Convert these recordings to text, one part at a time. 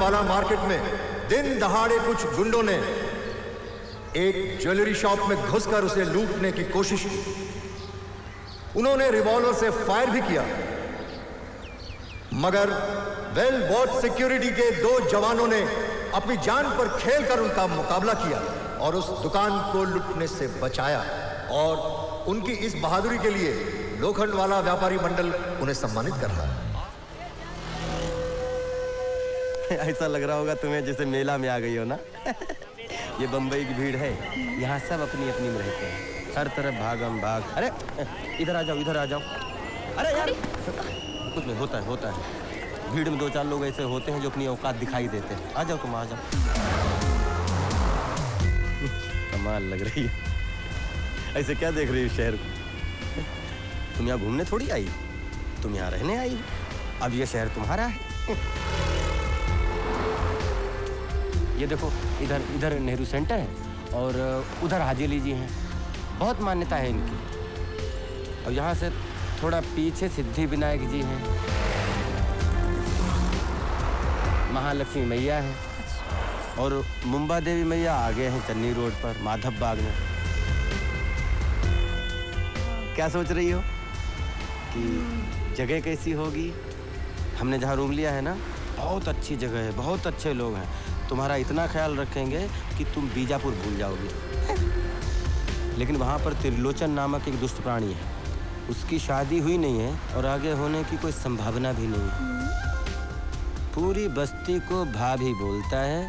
Lokhandwala market में दिन दहाड़े कुछ गुंडों ने एक ज्वेलरी शॉप में घुसकर उसे लूटने की कोशिश की। उन्होंने रिवॉल्वर से फायर भी किया, मगर वेल वॉच सिक्योरिटी के 2 जवानों ने अपनी जान पर खेलकर उनका मुकाबला किया और उस दुकान को लूटने से बचाया। और उनकी इस बहादुरी के लिए लोखंडवाला व्यापारी मंडल उन्हें सम्मानित कर रहा है। ऐसा लग रहा होगा तुम्हें जैसे मेला में आ गई हो ना। ये बंबई की भीड़ है, यहाँ सब अपनी अपनी में रहते हैं, हर तरफ भागम भाग। अरे इधर आ जाओ, इधर आ जाओ। अरे यार कुछ नहीं, होता है। भीड़ में 2-4 लोग ऐसे होते हैं जो अपनी औकात दिखाई देते हैं। आ जाओ तुम, आ जाओ। कमाल लग रही है। ऐसे क्या देख रही हो शहर को? तुम यहाँ घूमने थोड़ी आई, तुम यहाँ रहने आई। अब ये शहर तुम्हारा है। ये देखो, इधर नेहरू सेंटर है और उधर हाजी अली जी हैं। बहुत मान्यता है इनकी। और यहाँ से थोड़ा पीछे सिद्धि विनायक जी हैं, महालक्ष्मी मैया है और मुंबा देवी मैया आगे हैं चन्नी रोड पर माधव बाग में। क्या सोच रही हो कि जगह कैसी होगी? हमने जहाँ रूम लिया है ना, बहुत अच्छी जगह है, बहुत अच्छे लोग हैं। तुम्हारा इतना ख्याल रखेंगे कि तुम बीजापुर भूल जाओगे। लेकिन वहाँ पर त्रिलोचन नामक एक दुष्ट प्राणी है, उसकी शादी हुई नहीं है और आगे होने की कोई संभावना भी नहीं है। पूरी बस्ती को भाभी बोलता है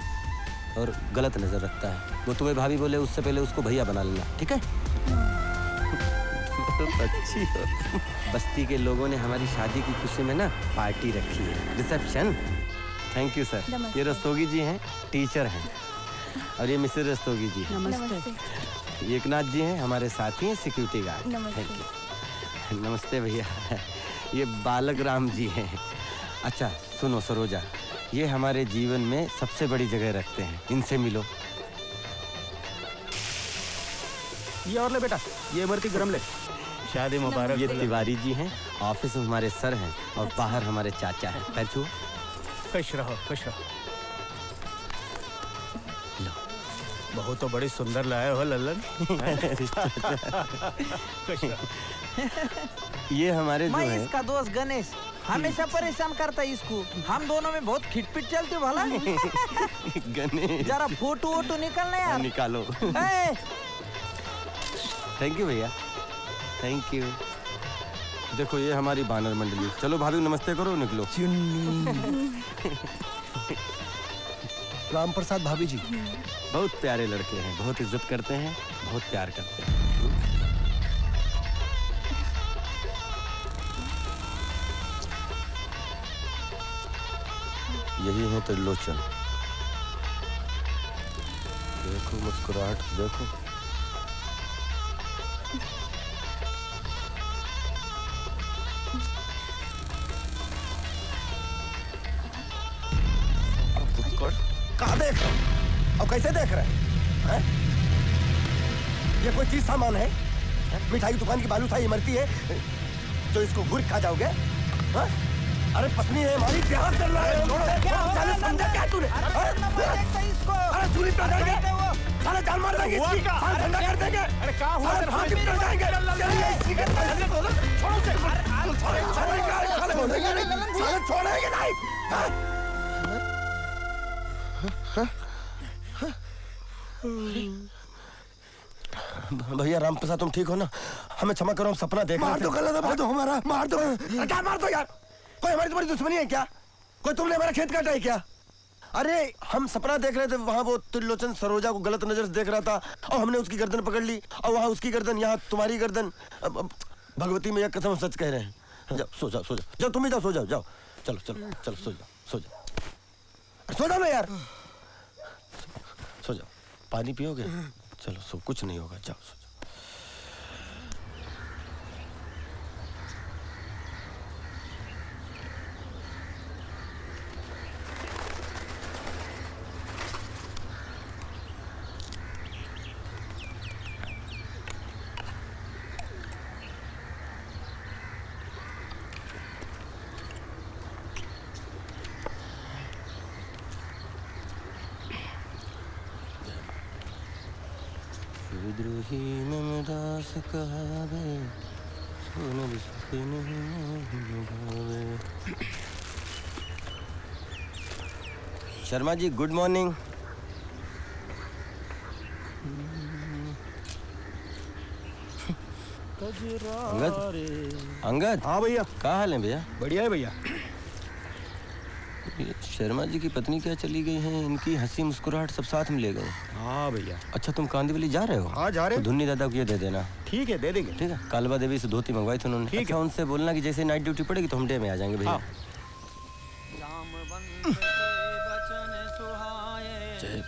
और गलत नजर रखता है। वो तुम्हें भाभी बोले उससे पहले उसको भैया बना लेना, ठीक है? अच्छी हो। बस्ती के लोगों ने हमारी शादी की खुशी में ना पार्टी रखी है, रिसेप्शन। Thank you sir. ये रस्तोगी जी हैं, टीचर हैं। और ये मिसेस रस्तोगी जी। नमस्ते। ये एकनाथ जी हैं, हमारे साथी हैं, सिक्योरिटी गार्ड। Thank you. नमस्ते भैया। ये बालक राम जी हैं। अच्छा सुनो सरोजा, ये हमारे जीवन में सबसे बड़ी जगह रखते हैं, इनसे मिलो। ये और ले बेटा, ये इमरती गरम ले। शादी मुबारक। ये तिवारी जी हैं, ऑफिस में हमारे सर हैं और बाहर हमारे चाचा हैं। पैर छुओ। खुश रहो, खुश रहो। बहुत तो बड़ी सुंदर लाए हो लल्लन। खुश रहो। ये हमारे जो है, इसका दोस्त गणेश हमेशा परेशान करता है इसको। हम दोनों में बहुत खिटपिट चलती भला। गणेश जरा फोटो वोटो निकलना यार। निकालो। थैंक यू भैया, थैंक यू। देखो ये हमारी बानर मंडली। चलो भाभी नमस्ते करो, निकलो। राम प्रसाद भाभी जी बहुत प्यारे लड़के हैं, बहुत इज्जत करते हैं, बहुत प्यार करते हैं। यही है त्रिलोचन। देखो मुस्कुराहट देखो। कहाँ देख रहे हैं और कैसे देख रहे हैं? ये कोई चीज सामान है? मिठाई की दुकान की बालूशाही इमरती है जो इसको घूर खा जाओगे? हा? अरे पत्नी है हमारी, प्यार करना है। साले समझा क्या तूने? अरे सूरी पे जाएंगे, साले जान मार देंगे इसकी, साले धंधा कर देंगे। अरे कहाँ हुआ? साले फांसी पे जाएंगे। चलिए इसी के पैसे दो, छोड़ो उसे। साले छोड़ेंगे नहीं। भैया राम प्रसाद तुम ठीक हो ना? हमें क्षमा करो, हम सपना देख रहे थे। मार दो गला दबा दो हमारा, मार दो। क्या मार दो यार? कोई हमारी तुम्हारी दुश्मनी है क्या? कोई तुमने हमारा खेत काटा है क्या? अरे हम सपना देख रहे थे, वहाँ वो त्रिलोचन सरोजा को गलत नजर से देख रहा था और हमने उसकी गर्दन पकड़ ली और वहाँ उसकी गर्दन, यहाँ तुम्हारी गर्दन। भगवती मैया कसम सच कह रहे हैं। जाओ सो जाओ, सो जाओ, जाओ तुम ही जाओ, सो जाओ, जाओ। चलो चलो चलो सो जाओ, सो जाओ, सो जाओ ना यार, सो जाओ। पानी पियोगे? चलो सो, कुछ नहीं होगा, जाओ सो जाओ। विद्रोही नमदास कहावे सोनर सुख नहीं भावे। Sharma ji good morning. अंगद अंगद हाँ भैया। क्या हाल है भैया? बढ़िया है भैया। ये शर्मा जी की पत्नी क्या चली गई हैं? इनकी हंसी मुस्कुराहट सब साथ में ले गए। हाँ भैया। अच्छा तुम कांदिवली जा रहे हो? हाँ जा रहे तो धुन्नी दादा को ये दे देना। ठीक है दे देंगे। ठीक है। कालबा देवी से धोती मंगवाई थी उन्होंने। ठीक अच्छा, है। उनसे बोलना कि जैसे नाइट ड्यूटी पड़ेगी तो हम डे में आ जाएंगे भैया। जय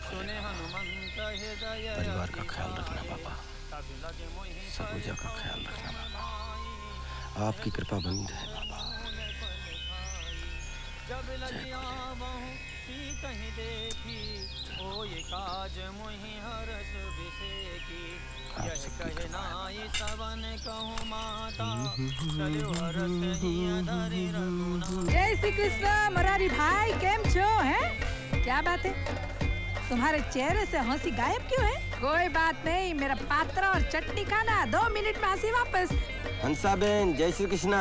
परिवार का ख्याल रखना पापा, सबूजा का ख्याल रखना पापा, आपकी कृपा बनी रहे पापा। जब ललिया बहु कहीं देखी ओ ये काज मोहि हरस विसेकी यह कहनाई सबन कहूँ माता चलो हरस हिया धरि रघुनाथ। जय श्री कृष्ण मरारी भाई, केम छो हैं? क्या बात है, तुम्हारे चेहरे से हंसी गायब क्यों है? कोई बात नहीं, मेरा पात्रा और चटनी खाना, 2 मिनट में हंसी वापस। हंसा बहन जय श्री कृष्णा।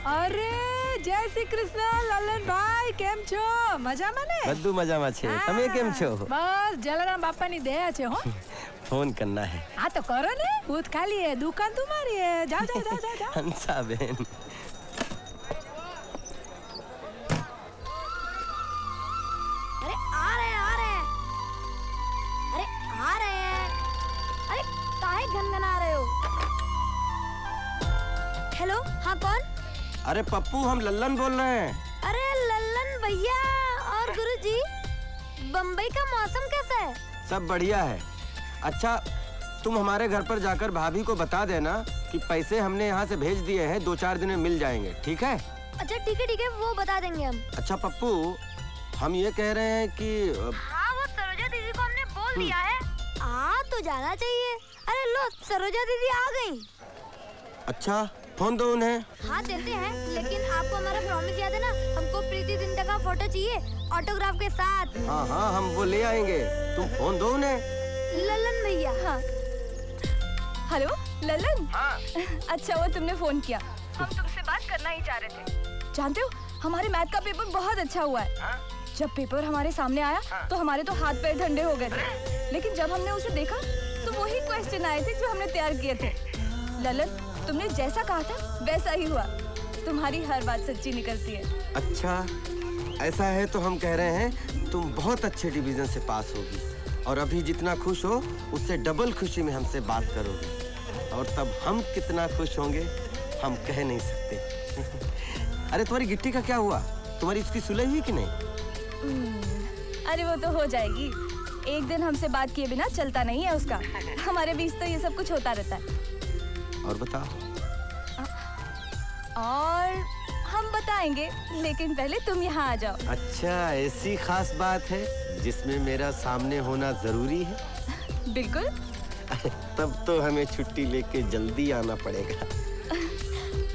अरे जय श्री कृष्ण ललन भाई, केम छो? मजा माने? बद्दू मजा में छे, તમે કેમ છો? बस जलाराम बापा ની दया छे हो। फोन करना है। हाँ तो करो ने, बूथ खाली है, दुकान तुम्हारी है, जाओ जाओ जाओ जाओ, जाओ। हंसा बहन अरे आ रहे हैं, आ रहे हैं, अरे आ रहे हैं, अरे काहे गनगना रहे हो? हेलो, हाँ कौन? अरे पप्पू हम लल्लन बोल रहे हैं। अरे लल्लन भैया और गुरुजी, बम्बई का मौसम कैसा है? सब बढ़िया है। अच्छा तुम हमारे घर पर जाकर भाभी को बता देना कि पैसे हमने यहाँ से भेज दिए हैं, 2-4 दिन में मिल जाएंगे। ठीक है? अच्छा ठीक है, वो बता देंगे हम। अच्छा पप्पू हम ये कह रहे हैं कि हाँ वो सरोजा दीदी को हमने बोल दिया है, आ तो जाना चाहिए। अरे लो सरोजा दीदी आ गई। अच्छा फोन दो उन्हें। हाँ देते हैं, लेकिन आपको हमारा प्रॉमिस याद है ना, हमको प्रीति जिंटा का फोटो चाहिए ऑटोग्राफ के साथ। हाँ हाँ हम वो ले आएंगे, तुम फोन दो उन्हें। ललन भैया। हाँ हेलो ललन। हाँ। अच्छा वो तुमने फोन किया, हम तुमसे बात करना ही चाह रहे थे। जानते हो हमारे मैथ का पेपर बहुत अच्छा हुआ है। हाँ? जब पेपर हमारे सामने आया तो हमारे तो हाथ पैर ठंडे हो गए थे, लेकिन जब हमने उसे देखा तो वही क्वेश्चन आए थे जो हमने तैयार किए थे। ललन तुमने जैसा कहा था वैसा ही हुआ, तुम्हारी हर बात सच्ची निकलती है। अच्छा ऐसा है तो हम कह रहे हैं तुम बहुत अच्छे डिवीजन से पास होगी, और अभी जितना खुश हो उससे डबल खुशी में हमसे बात करोगे, और तब हम कितना खुश होंगे हम कह नहीं सकते। अरे तुम्हारी गिट्टी का क्या हुआ? तुम्हारी उसकी सुलह हुई कि नहीं? अरे वो तो हो जाएगी, एक दिन हमसे बात किए बिना चलता नहीं है उसका। हमारे बीच तो ये सब कुछ होता रहता है। और बताओ। और हम बताएंगे, लेकिन पहले तुम यहाँ आ जाओ। अच्छा ऐसी खास बात है जिसमें मेरा सामने होना जरूरी है? बिल्कुल। तब तो हमें छुट्टी लेके जल्दी आना पड़ेगा।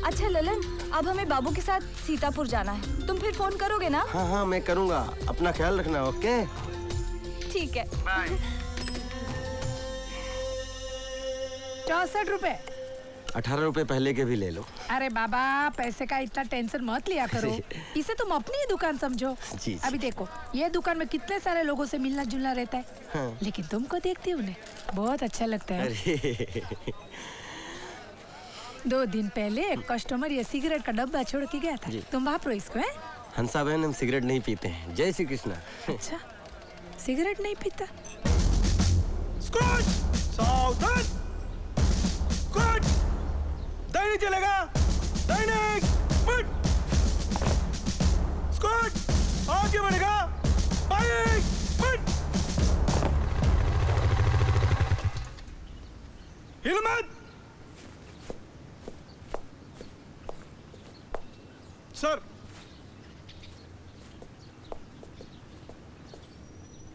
अच्छा ललन, अब हमें बाबू के साथ सीतापुर जाना है, तुम फिर फोन करोगे ना? हाँ हाँ मैं करूँगा, अपना ख्याल रखना। ओके ठीक है। 64 रुपए। 18 रुपए पहले के भी ले लो। अरे बाबा पैसे का इतना टेंशन मत लिया करो, इसे तुम अपनी ही दुकान समझो। जी। अभी देखो ये दुकान में कितने सारे लोगों से मिलना जुलना रहता है। हाँ। लेकिन तुमको देखती हूँ बहुत अच्छा लगता है। अरे 2 दिन पहले एक कस्टमर ये सिगरेट का डब्बा छोड़ के गया था, तुम वापरो इसको है? हंसा बहन हम सिगरेट नहीं पीते हैं। जय श्री कृष्णा। अच्छा सिगरेट नहीं पीता? सावधान! गुड! दैनिक चलेगा, दैनिक गुड! स्कॉट आगे बढ़ेगा, बाइक गुड! हिल मत! सर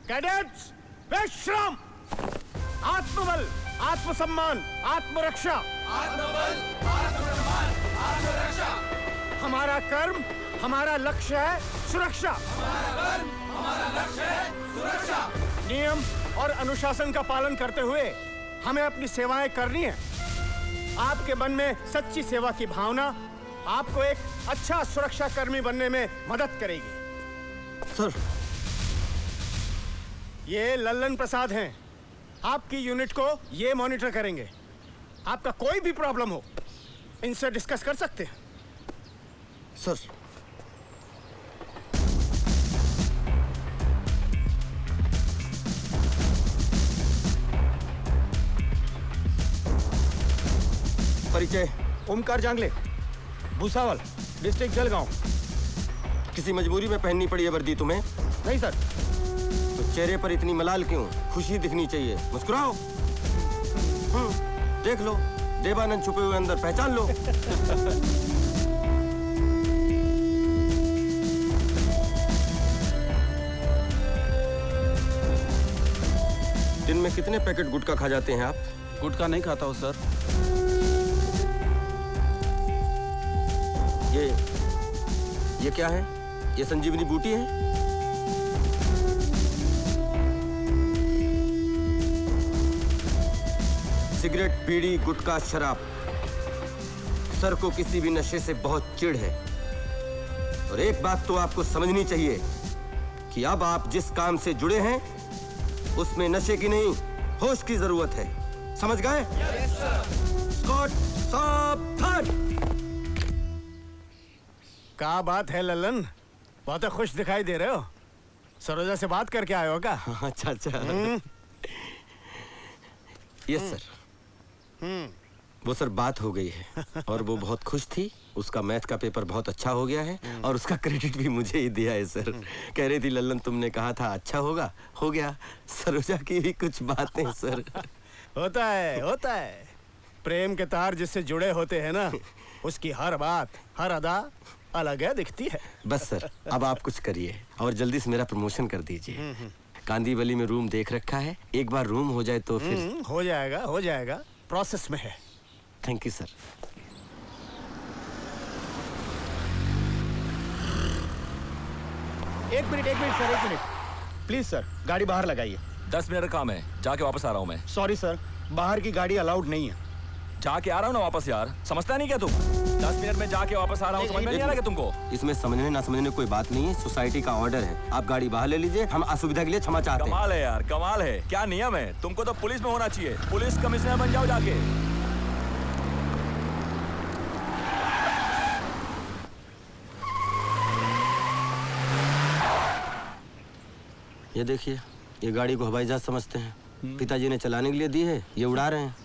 कैडेट्स विश्राम! आत्मबल, आत्मसम्मान, आत्मरक्षा। आत्मबल, आत्मसम्मान, आत्मरक्षा। हमारा कर्म, हमारा लक्ष्य है सुरक्षा। हमारा कर्म, हमारा लक्ष्य है सुरक्षा। नियम और अनुशासन का पालन करते हुए हमें अपनी सेवाएं करनी है। आपके मन में सच्ची सेवा की भावना आपको एक अच्छा सुरक्षा कर्मी बनने में मदद करेगी। सर, ये लल्लन प्रसाद हैं। आपकी यूनिट को ये मॉनिटर करेंगे। आपका कोई भी प्रॉब्लम हो इनसे डिस्कस कर सकते हैं। सर, परिचय ओमकार जांगले, भूसावल, डिस्ट्रिक्ट जलगांव। किसी मजबूरी में पहननी पड़ी है वर्दी तुम्हें? नहीं सर। तो चेहरे पर इतनी मलाल क्यों? खुशी दिखनी चाहिए, मुस्कुराओ। देख लो, देवानंद छुपे हुए अंदर पहचान लो। दिन में कितने पैकेट गुटखा खा जाते हैं आप? गुटखा नहीं खाता हूँ सर। ये क्या है? ये संजीवनी बूटी है? सिगरेट, बीड़ी, गुटखा, शराब। सर को किसी भी नशे से बहुत चिढ़ है। और एक बात तो आपको समझनी चाहिए कि अब आप जिस काम से जुड़े हैं उसमें नशे की नहीं, होश की जरूरत है। समझ गए? स्कॉट, सावधान। क्या बात है लल्लन, बहुत खुश दिखाई दे रहे हो। सरोजा से बात करके आए हो क्या? अच्छा अच्छा। Yes sir. वो सर बात हो गई है और वो बहुत खुश थी। उसका मैथ का पेपर बहुत अच्छा हो गया है और उसका क्रेडिट भी मुझे ही दिया है सर। कह रही थी लल्लन तुमने कहा था अच्छा होगा, हो गया। सरोजा की भी कुछ बातें सर। होता है। प्रेम के तार जिससे जुड़े होते हैं ना, उसकी हर बात, हर अदा अलग है, दिखती है। बस सर, अब आप कुछ करिए और जल्दी से मेरा प्रमोशन कर दीजिए। कांदीवली में रूम देख रखा है, एक बार रूम हो जाए तो फिर हो जाएगा, प्रोसेस में है। Thank you sir. एक मिनट सर, एक मिनट प्लीज सर, गाड़ी बाहर लगाइए। 10 मिनट का काम है, जाके वापस आ रहा हूँ मैं। सॉरी सर, बाहर की गाड़ी अलाउड नहीं है। जाके आ रहा हूँ ना वापस यार, समझता नहीं क्या तुम? 10 मिनट में जाके वापस आ रहा हूँ, समझ में नहीं आ रहा क्या तुमको? इसमें समझने ना समझने कोई बात नहीं है, सोसाइटी का ऑर्डर है। आप गाड़ी बाहर ले लीजिए, हम असुविधा के लिए क्षमा चाहते हैं। कमाल है यार, कमाल है। क्या नियम है? तुमको तो पुलिस में होना चाहिए, पुलिस कमिश्नर बन जाओ जाके। ये देखिए, ये गाड़ी को हवाई जहाज समझते हैं। पिताजी ने चलाने के लिए दी है, ये उड़ा रहे हैं।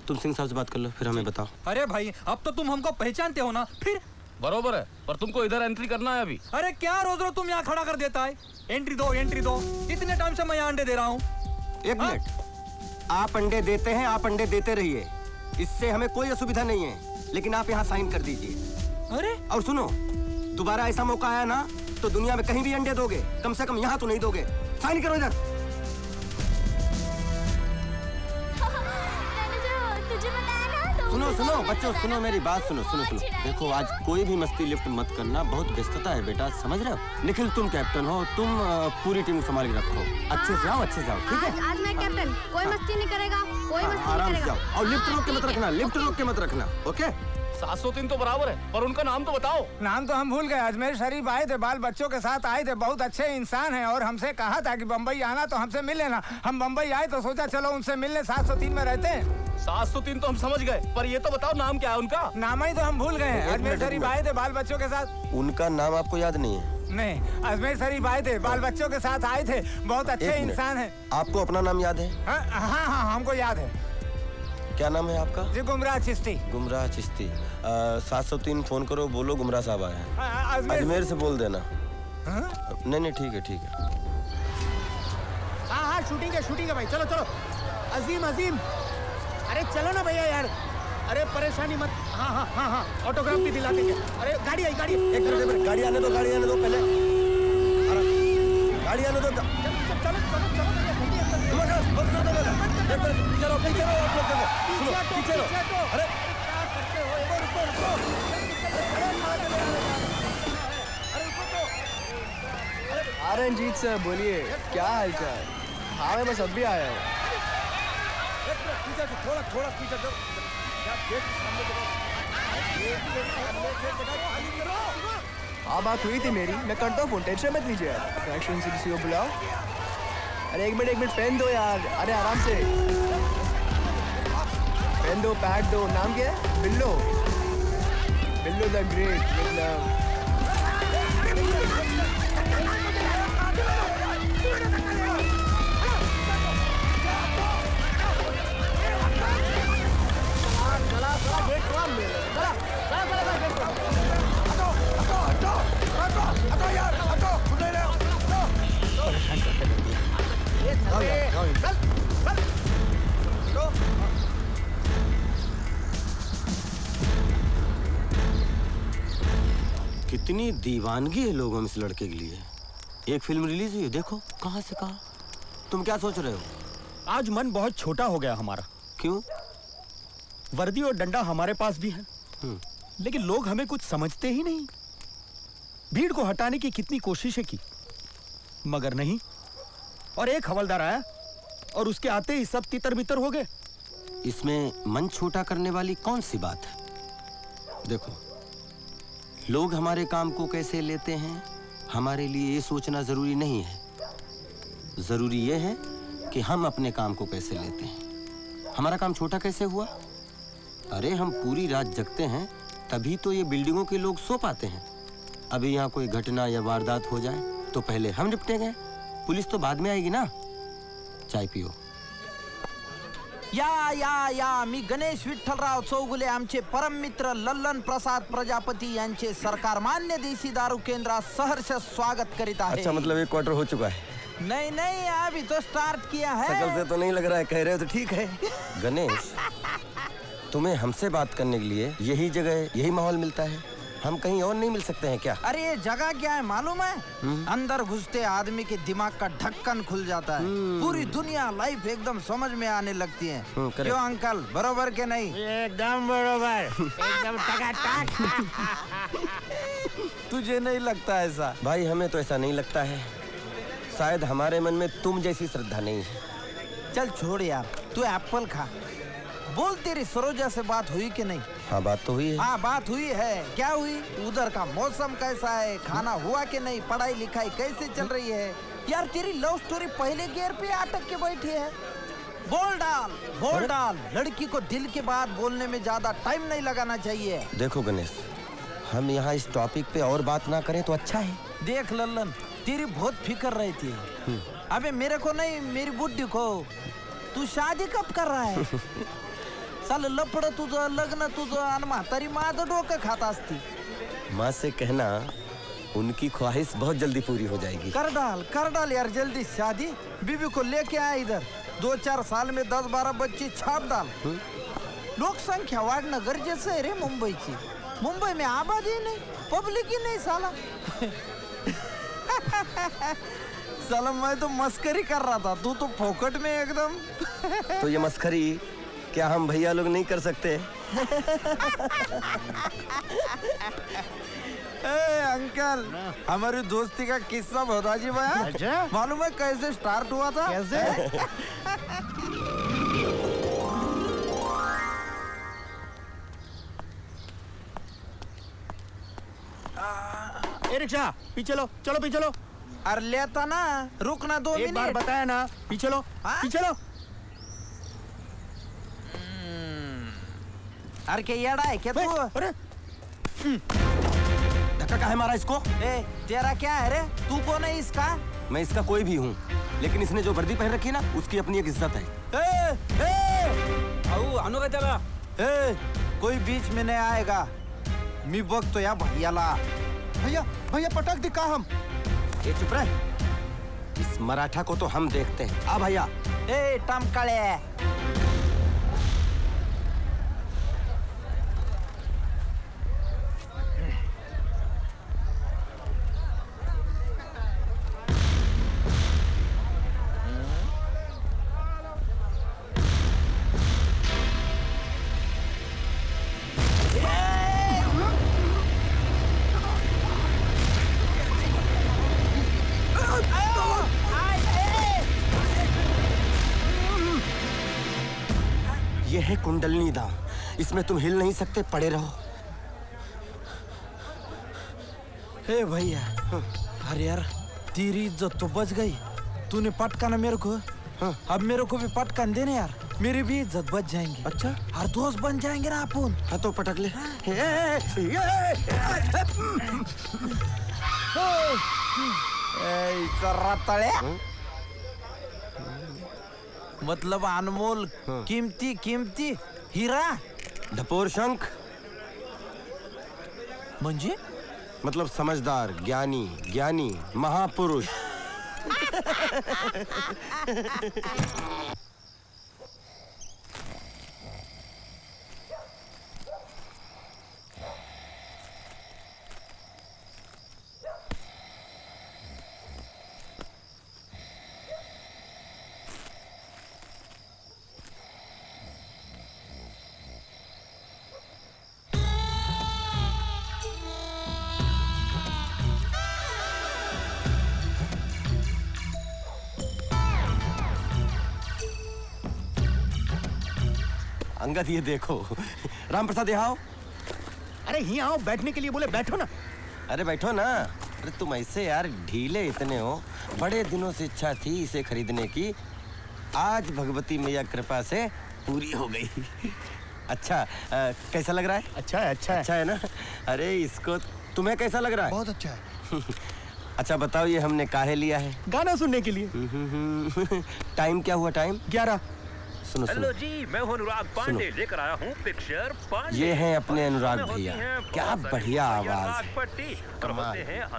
तुम सिंह साहब से बात कर लो, फिर हमें बताओ। अरे भाई, अब तो तुम हमको पहचानते हो ना? फिर बरोबर है, पर तुमको इधर एंट्री करना है अभी। अरे क्या रोज रोज तुम यहाँ खड़ा कर देता है? एंट्री दो। इतने टाइम से मैं यहाँ अंडे दे रहा हूँ। एक मिनट, आप अंडे देते हैं, आप अंडे देते रहिए, इससे हमें कोई असुविधा नहीं है, लेकिन आप यहाँ साइन कर दीजिए। अरे और सुनो, दोबारा ऐसा मौका आया ना तो दुनिया में कहीं भी अंडे दोगे, कम से कम यहाँ तो नहीं दोगे। साइन करो इधर। सुनो बच्चों, सुनो मेरी बात, सुनो। देखो, आज कोई भी मस्ती लिफ्ट मत करना, बहुत व्यस्तता है बेटा, समझ रहे हो? निखिल तुम कैप्टन हो, तुम पूरी टीम संभाल के रखो। अच्छे से आओ, ठीक है? आज मैं कैप्टन, कोई मस्ती नहीं करेगा, कोई मस्ती नहीं आराम से करेगा। जाओ और लिफ्ट रोक के मत रखना, ओके? 703 तो बराबर है, पर उनका नाम तो बताओ। नाम तो हम भूल गए। अजमेर शरीफ आए थे, बाल बच्चों के साथ आए थे, बहुत अच्छे इंसान हैं और हमसे कहा था कि बम्बई आना तो हमसे मिल लेना। हम बम्बई आए तो सोचा चलो उनसे मिलने। 703 में रहते हैं। 703 तो हम समझ गए, पर ये तो बताओ नाम क्या है उनका? नाम ही तो हम भूल गए हैं। अजमेर शरीफ आए थे बाल बच्चों के साथ। उनका नाम आपको याद नहीं है? नहीं, अजमेर शरीफ आए थे, बाल बच्चों के साथ आए थे, बहुत अच्छे इंसान हैं। आपको अपना नाम याद है? हाँ, हमको याद है। क्या नाम है आपका? जी, गुमराह चिश्ती। 703 फोन करो, बोलो गुमराह साहब आए हैं। अजमेर से बोल देना। नहीं, ठीक है। हाँ, शूटिंग है भाई, चलो। अजीम, अरे चलो ना भैया यार, अरे परेशानी मत। हाँ, ऑटोग्राफ भी दिला देंगे। अरे गाड़ी आई, एक मिनट, गाड़ी आने दो पहले। गाड़ी आने दो। चलो पीछे रहो। अरे रंजीत सर, बोलिए क्या हाल चाल? हाँ, मैं बस अभी आया हूँ। पीछे से थोड़ा थोड़ा पीछे जाओ। यार गेट के सामने देखो। गेट के सामने से जगह खाली करो। हाँ बात हुई थी मेरी, मैं करता हूँ फोन, टेंशन मत लीजिए यार। कनेक्शन से किसी को बुलाओ। अरे एक मिनट पेन दो यार। अरे आराम से पेन दो, पैड दो। नाम क्या है? बिल्लो। बिल्लो द ग्रेट विद लव। कितनी दीवानगी है लोगों में इस लड़के के लिए। एक फिल्म रिलीज हुई है, देखो कहां से कहां। तुम क्या सोच रहे हो? आज मन बहुत छोटा हो गया हमारा। क्यों? वर्दी और डंडा हमारे पास भी है, लेकिन लोग हमें कुछ समझते ही नहीं। भीड़ को हटाने की कितनी कोशिशें की, मगर नहीं। और एक हवलदार आया और उसके आते ही सब तितर बितर हो गए। इसमें मन छोटा करने वाली कौन सी बात है? देखो, लोग हमारे काम को कैसे लेते हैं हमारे लिए ये सोचना जरूरी नहीं है। जरूरी ये है कि हम अपने काम को कैसे लेते हैं। हमारा काम छोटा कैसे हुआ? अरे हम पूरी रात जगते हैं तभी तो ये बिल्डिंगों के लोग सो पाते हैं। अभी यहाँ कोई घटना या वारदात हो जाए तो पहले हम निपटेंगे, पुलिस तो बाद में आएगी ना। चाय पियो। या मी गणेश विठ्ठलराव चौगुले आमचे परम मित्र लल्लन प्रसाद प्रजापती यांचे सरकार मान्य देसी दारू केंद्रात सहर्ष स्वागत करीत आहे। अच्छा, मतलब एक क्वार्टर हो चुका है? नहीं अभी तो स्टार्ट किया है। शकल से तो नहीं लग रहा है, कह रहे हो तो ठीक है। गणेश, तुम्हें हमसे बात करने के लिए यही जगह, यही माहौल मिलता है? हम कहीं और नहीं मिल सकते हैं क्या? अरे ये जगह क्या है मालूम है? अंदर घुसते आदमी के दिमाग का ढक्कन खुल जाता है। पूरी दुनिया लाइफ एकदम समझ में आने लगती है। क्यों अंकल, बरोबर के नहीं? एकदम बरोबर, एकदम टकाटक। तुझे नहीं लगता ऐसा? भाई हमें तो ऐसा नहीं लगता है। शायद हमारे मन में तुम जैसी श्रद्धा नहीं है। चल छोड़ यार, तू एप्पल खा। बोल, तेरी सरोजा से बात हुई कि नहीं? हाँ, बात तो हुई है। हाँ, बात हुई है। क्या हुई? उधर का मौसम कैसा है, खाना हुआ कि नहीं, पढ़ाई लिखाई कैसे चल रही है? यार तेरी लव स्टोरी पहले गियर पे अटक के बैठी है। बोल डाल। लड़की को दिल की बात बोलने में ज्यादा टाइम नहीं लगाना चाहिए। देखो गणेश, हम यहाँ इस टॉपिक पे और बात ना करें तो अच्छा है। देख लल्लन, तेरी बहुत फिक्र रहती है। अबे मेरे को नहीं, मेरी बुड्ढी को। तू शादी कब कर रहा है? चल लपड तुझं, लग्न तुझं, आणि म्हातारी माझं डोकं खात असती। माँ से कहना उनकी ख्वाहिश बहुत जल्दी पूरी हो जाएगी। कर डाल यार जल्दी शादी। बीबी को लेके आया इधर, 2-4 साल में 10-12 बच्चे छाप डाल। लोकसंख्या वाढणं गरजेचं आहे रे मुंबईची। मुंबई में आबादी नहीं, पब्लिक ही नहीं साला। साला मैं तो मस्करी कर रहा था, तू तो फोकट में एकदम। तो ये मस्करी क्या हम भैया लोग नहीं कर सकते? अंकल, हमारी दोस्ती का किस्सा बहुत अजीब है। अच्छा? मालूम है कैसे स्टार्ट हुआ था? कैसे? ए रिक्शा, पीछे लो, चलो पीछे लो। अरे लेता ना, रुकना 2 मिनट। एक बार बताया ना, पीछे लो, पीछे लो। अरे क्या येड़ा है क्या तू? अरे धक्का काहे मारा इसको? तेरा क्या है रे? तू कौन है इसका? मैं इसका कोई भी हूँ, लेकिन इसने जो वर्दी पहन रखी है ना, उसकी अपनी एक इज्जत है। कोई बीच में नहीं आएगा। मी बघतो या भैयाला। भैया पटक दी का हम? ये चुप रह। इस मराठा को तो हम देखते हैं। आ भैया। टमकाळे। है कुंडलनी धाम, इसमें तुम हिल नहीं सकते, पड़े रहो। हे भैया, अरे यार तेरी इज्जत तो बच गई, तूने पटकाना मेरे को। अब मेरे को भी पटकान देने यार, मेरी भी इज्जत बच जाएंगी। अच्छा, हर दोस्त बन जाएंगे ना अपन। हाँ तो पटक ले। मतलब अनमोल कीमती कीमती हीरा ढपोर शंख म्हणजे मतलब समझदार, ज्ञानी, ज्ञानी महापुरुष। अंगद ये देखो, राम प्रसाद यहाँ आओ। अरे यहाँ आओ, बैठने के लिए बोले, बैठो ना। अरे बैठो ना। अरे तुम ऐसे यार ढीले इतने हो, बड़े दिनों से इच्छा थी इसे खरीदने की, आज भगवती मैया कृपा से पूरी हो गई। अच्छा कैसा लग रहा है? अच्छा है, अच्छा है। अच्छा है ना? अरे इसको तुम्हें कैसा लग रहा है? बहुत अच्छा है। अच्छा बताओ ये हमने काहे लिया है? गाना सुनने के लिए। टाइम क्या हुआ? टाइम 11। सुनो हेलो जी, मैं हूँ अनुराग पांडे, लेकर आया हूँ पिक्चर पांडे। ये हैं अपने अनुराग भैया, क्या बढ़िया आवाज,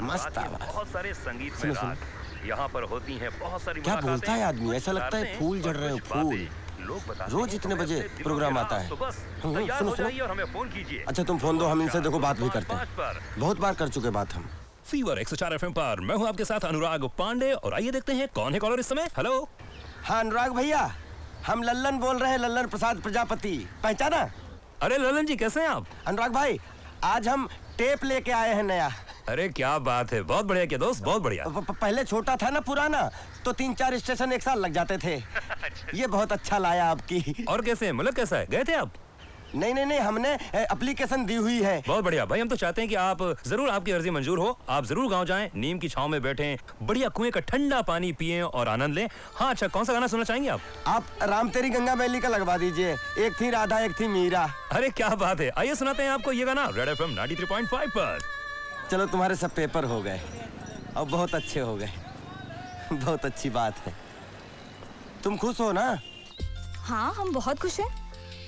मस्त आवाज, बहुत सारे संगीत में राग। यहाँ पर होती हैं बहुत सारी क्या बोलता है आदमी, ऐसा लगता है फूल जड़ रहे हो, फूल। रोज इतने बजे प्रोग्राम आता है। सुनो सुनो, और हमें फोन कीजिए। अच्छा तुम फोन दो, हम इनसे देखो बात भी करते हैं, बहुत बार कर चुके बात हम। फीवर 104 FM पर मैं हूँ आपके साथ अनुराग पांडे, और आइए देखते हैं कौन है कॉलर इस समय। हेलो। हाँ अनुराग भैया, हम लल्लन बोल रहे हैं, लल्लन प्रसाद प्रजापति, पहचाना? अरे लल्लन जी कैसे हैं आप? अनुराग भाई आज हम टेप लेके आए हैं नया। अरे क्या बात है, बहुत बढ़िया क्या दोस्त, बहुत बढ़िया। पहले छोटा था ना पुराना, तो 3-4 स्टेशन एक साल लग जाते थे। ये बहुत अच्छा लाया आपकी। और कैसे है, मतलब कैसा है, गए थे आप? नहीं, हमने एप्लीकेशन दी हुई है। बहुत बढ़िया भाई, हम तो चाहते हैं कि आप जरूर, आपकी अर्जी मंजूर हो, आप जरूर गांव जाएं, नीम की छांव में बैठें, बढ़िया कुएं का ठंडा पानी पिएं और आनंद लें। हाँ अच्छा, कौन सा गाना सुनना चाहेंगे आप? आप राम तेरी गंगा मैली का लगवा दीजिए, एक थी राधा एक थी मीरा। अरे क्या बात है, आइए सुनाते हैं आपको ये गाना रेड FM 93.5 पर। चलो तुम्हारे सब पेपर हो गए और बहुत अच्छे हो गए, बहुत अच्छी बात है। तुम खुश हो ना? हाँ हम बहुत खुश हैं,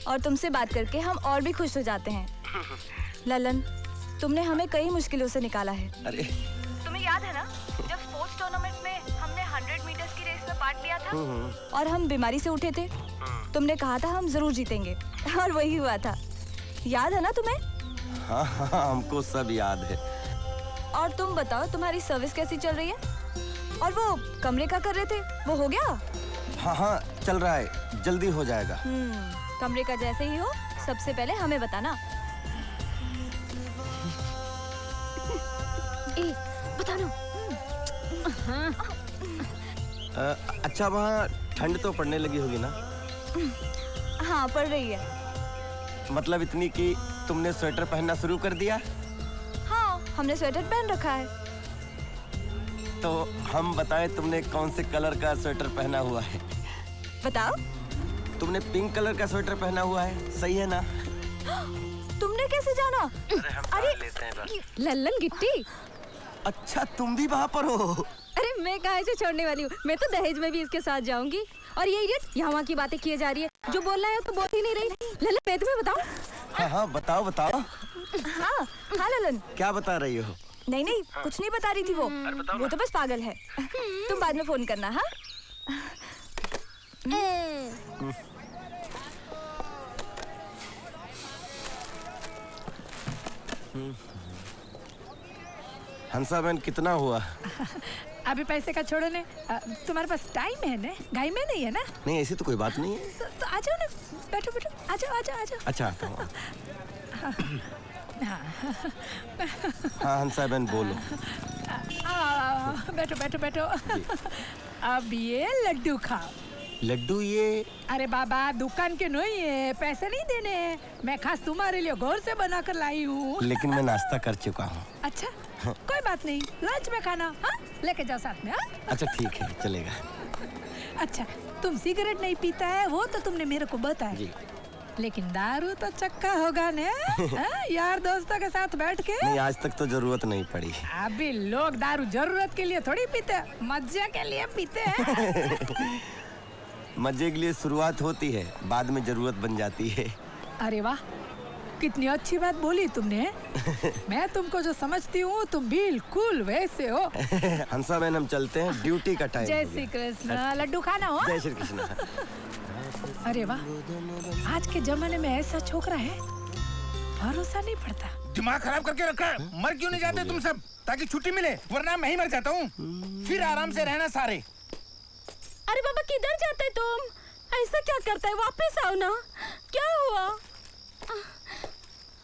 और तुमसे बात करके हम और भी खुश हो जाते हैं। ललन, तुमने हमें कई मुश्किलों से निकाला है। अरे तुम्हें याद है ना जब स्पोर्ट्स टूर्नामेंट में हमने 100 मीटर्स की रेस में पार्ट लिया था और हम बीमारी से उठे थे, तुमने कहा था हम जरूर जीतेंगे, और वही हुआ था। याद है ना तुम्हें? हाँ, हमको सब याद है। और तुम बताओ तुम्हारी सर्विस कैसी चल रही है? और वो कमरे का कर रहे थे, वो हो गया? हाँ चल रहा है, जल्दी हो जाएगा। कमरे का जैसे ही हो सबसे पहले हमें बताना। बताना। अच्छा वहाँ ठंड तो पड़ने लगी होगी ना? हाँ पड़ रही है। मतलब इतनी कि तुमने स्वेटर पहनना शुरू कर दिया? हाँ हमने स्वेटर पहन रखा है। तो हम बताएं तुमने कौन से कलर का स्वेटर पहना हुआ है? बताओ। तुमने पिंक कलर का स्वेटर पहना हुआ है, सही है ना? तुमने कैसे जाना? अरे लल्लन गिट्टी। अच्छा तुम भी वहाँ पर हो? अरे मैं कहाँ से छोड़ने वाली हूँ, मैं तो दहेज में भी इसके साथ जाऊंगी। और ये इडियट यहाँ वहाँ की बातें किए जा रही है, जो बोलना है तो बोल ही नहीं रही। लल्लन मैं तुम्हें बताऊँ? हाँ बताओ। हाँ लल्लन। क्या बता रही हो? नहीं कुछ नहीं बता रही थी वो तो बस पागल है। तुम बाद में फोन करना। हाँ हंसा बहन कितना हुआ? अभी पैसे का छोड़ो ने, तुम्हारे पास टाइम है ना, गाय में नहीं है ना? नहीं ऐसी तो कोई बात नहीं है। तो आ जाओ ना, बैठो आ जाओ। अच्छा हाँ हंसा बहन बोलो। बैठो। अब ये लड्डू खाओ। लड्डू ये अरे बाबा दुकान के नहीं है, पैसे नहीं देने हैं। मैं खास तुम्हारे लिए घर से बना कर लाई हूँ। लेकिन मैं नाश्ता कर चुका हूँ। अच्छा कोई बात नहीं, लंच में खाना। हाँ लेके जाओ साथ में। हाँ अच्छा ठीक है चलेगा। अच्छा तुम सिगरेट नहीं पीता है वो तो तुमने मेरे को बताया जी। लेकिन दारू तो चक्का होगा ने? यार दोस्तों के साथ बैठ के? नहीं आज तक तो जरूरत नहीं पड़ी। अभी लोग दारू जरूरत के लिए थोड़ी पीते, मजे के लिए पीते हैं। मजे के लिए शुरुआत होती है, बाद में जरूरत बन जाती है। अरे वाह कितनी अच्छी बात बोली तुमने। मैं तुमको जो समझती हूँ तुम बिल्कुल वैसे हो। हंसा बहन हम चलते हैं, ड्यूटी का टाइम। जय श्री कृष्ण। लड्डू खाना हो? जय श्री कृष्ण। अरे वाह आज के जमाने में ऐसा छोकरा है, भरोसा नहीं पड़ता। दिमाग खराब करके रखा है। मर क्यों नहीं जाते तुम सब, ताकि छुट्टी मिले, वरना मैं ही मर जाता हूँ। फिर आराम से रहना सारे। अरे बाबा किधर जाते तुम? ऐसा क्या करता है, वापस आओ ना। क्या हुआ?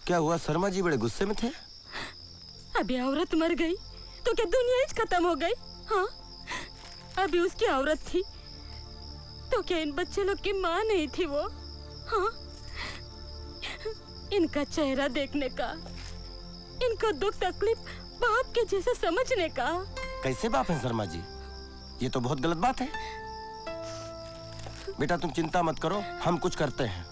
क्या हुआ शर्मा जी बड़े गुस्से में थे? अभी औरत मर गई तो क्या दुनिया ही खत्म हो गई? हाँ अभी उसकी औरत थी तो क्या इन बच्चे लोग की माँ नहीं थी वो? हाँ इनका चेहरा देखने का, इनको दुख तकलीफ बाप के जैसे समझने का। कैसे बाप है शर्मा जी, ये तो बहुत गलत बात है। बेटा तुम चिंता मत करो, हम कुछ करते हैं।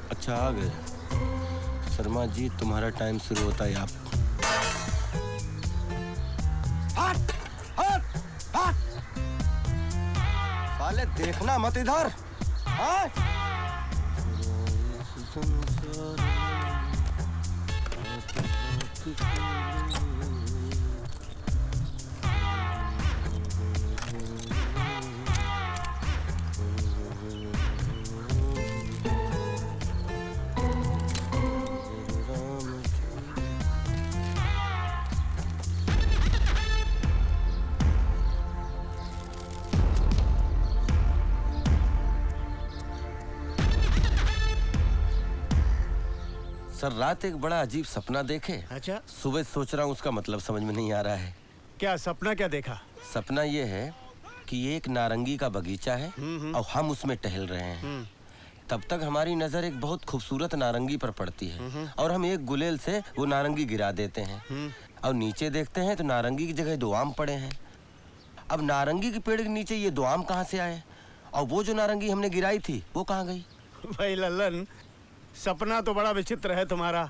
अच्छा आ गए शर्मा जी, तुम्हारा टाइम शुरू होता है। आप हट हट हट, साले देखना मत इधर। हट सर रात एक बड़ा अजीब सपना देखे। अच्छा सुबह सोच रहा हूँ उसका मतलब समझ में नहीं आ रहा है। क्या सपना क्या देखा? सपना ये है कि एक नारंगी का बगीचा है और हम उसमें टहल रहे हैं। तब तक हमारी नजर एक बहुत खूबसूरत नारंगी पर पड़ती है और हम एक गुलेल से वो नारंगी गिरा देते हैं और नीचे देखते हैं तो नारंगी की जगह 2 आम पड़े हैं। अब नारंगी के पेड़ के नीचे ये 2 आम कहाँ से आए और वो जो नारंगी हमने गिराई थी वो कहाँ गई? भाई लल्लन सपना तो बड़ा विचित्र है तुम्हारा।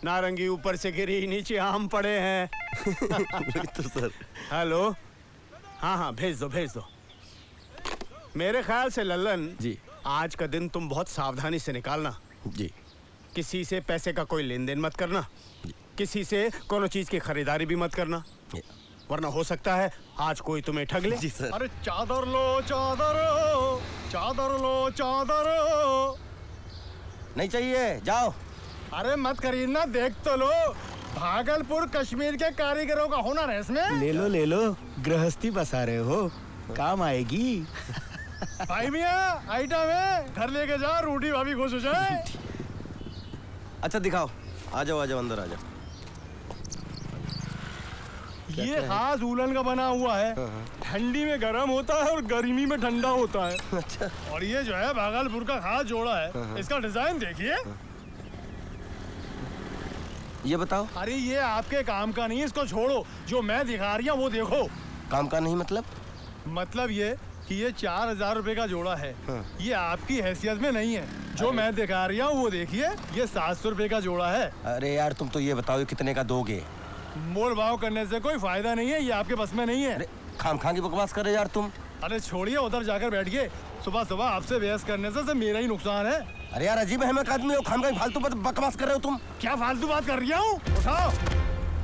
नारंगी ऊपर से गिरी, नीचे आम पड़े हैं। तो सर हेलो हाँ हाँ भेज दो। मेरे ख्याल से लल्लन जी आज का दिन तुम बहुत सावधानी से निकालना। जी किसी से पैसे का कोई लेन देन मत करना, किसी से कोनो चीज की खरीदारी भी मत करना, वरना हो सकता है आज कोई तुम्हें ठग ले। जी सर। अरे चादर लो चादर, चादर लो चादर। नहीं चाहिए, जाओ। अरे मत खरीदना, देख तो लो। भागलपुर कश्मीर के कारीगरों का हुनर है इसमें। ले लो गृहस्थी बसा रहे हो, काम आएगी। भाई मियाँ आइटम है, घर लेके जा, रोटी भाभी खुश हो जाए। अच्छा दिखाओ, आ जाओ अंदर आ जाओ। ये खास उलन का बना हुआ है, ठंडी में गर्म होता है और गर्मी में ठंडा होता है। अच्छा। और ये जो है भागलपुर का खास जोड़ा है, इसका डिजाइन देखिए। ये बताओ। अरे ये आपके काम का नहीं है, इसको छोड़ो। जो मैं दिखा रही हूँ वो देखो। काम का नहीं मतलब? मतलब ये कि ये 4000 रुपए का जोड़ा है। ये आपकी हैसियत में नहीं है। जो मैं दिखा रही हूँ वो देखिए, ये 700 रुपए का जोड़ा है। अरे यार तुम तो ये बताओ कितने का दोगे? मोल भाव करने से कोई फायदा नहीं है, ये आपके बस में नहीं है। अरे खाम की बकवास कर रहे यार तुम। अरे छोड़िए, उधर जाकर बैठिए। सुबह आपसे बहस करने से मेरा ही नुकसान है। अरे यार अजीब है, मैं आदमी हो, खाम फालतू बकवास कर रहे हो तुम। क्या फालतू बात कर रही हूँ? उठाओ।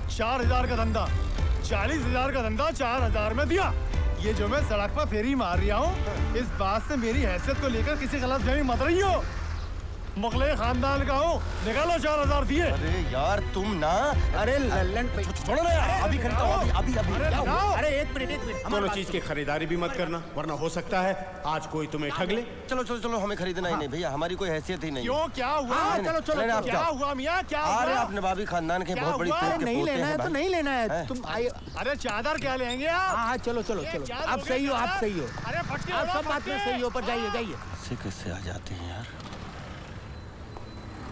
4000 का धंधा, 40,000 का धंधा 4000 में दिया। ये जो मैं सड़क पर फेरी मार रहा हूँ, इस बात से मेरी हैसियत को लेकर किसी गलतफहमी मत रही हो। मुगले खानदान का हूँ, निकालो 4000 दिए। अरे यार तुम ना, अरे लल्लन छोड़ो ना यार, अभी खरीदता हूँ, अभी क्या हुआ? अरे एक मिनट दोनों चीज की खरीदारी भी मत करना, वरना हो सकता है आज कोई तुम्हें ठग ले। चलो चलो चलो, हमें खरीदना ही नहीं भैया, हमारी कोई हैसियत ही नहीं। क्यों, क्या हुआ? चलो चलो, क्या हुआ मियाँ, क्या हुआ? अरे आप नवाबी खानदान के बहुत बड़ी तोप के नहीं पोते लेना है हैं तो नहीं लेना है, तुम आइए। अरे चादर क्या लेंगे आप? हाँ चलो चलो चलो, आप सही हो, आप सही हो, आप सब बात में सही हो, पर जाइए जाइए। कैसे आ जाते हैं यार।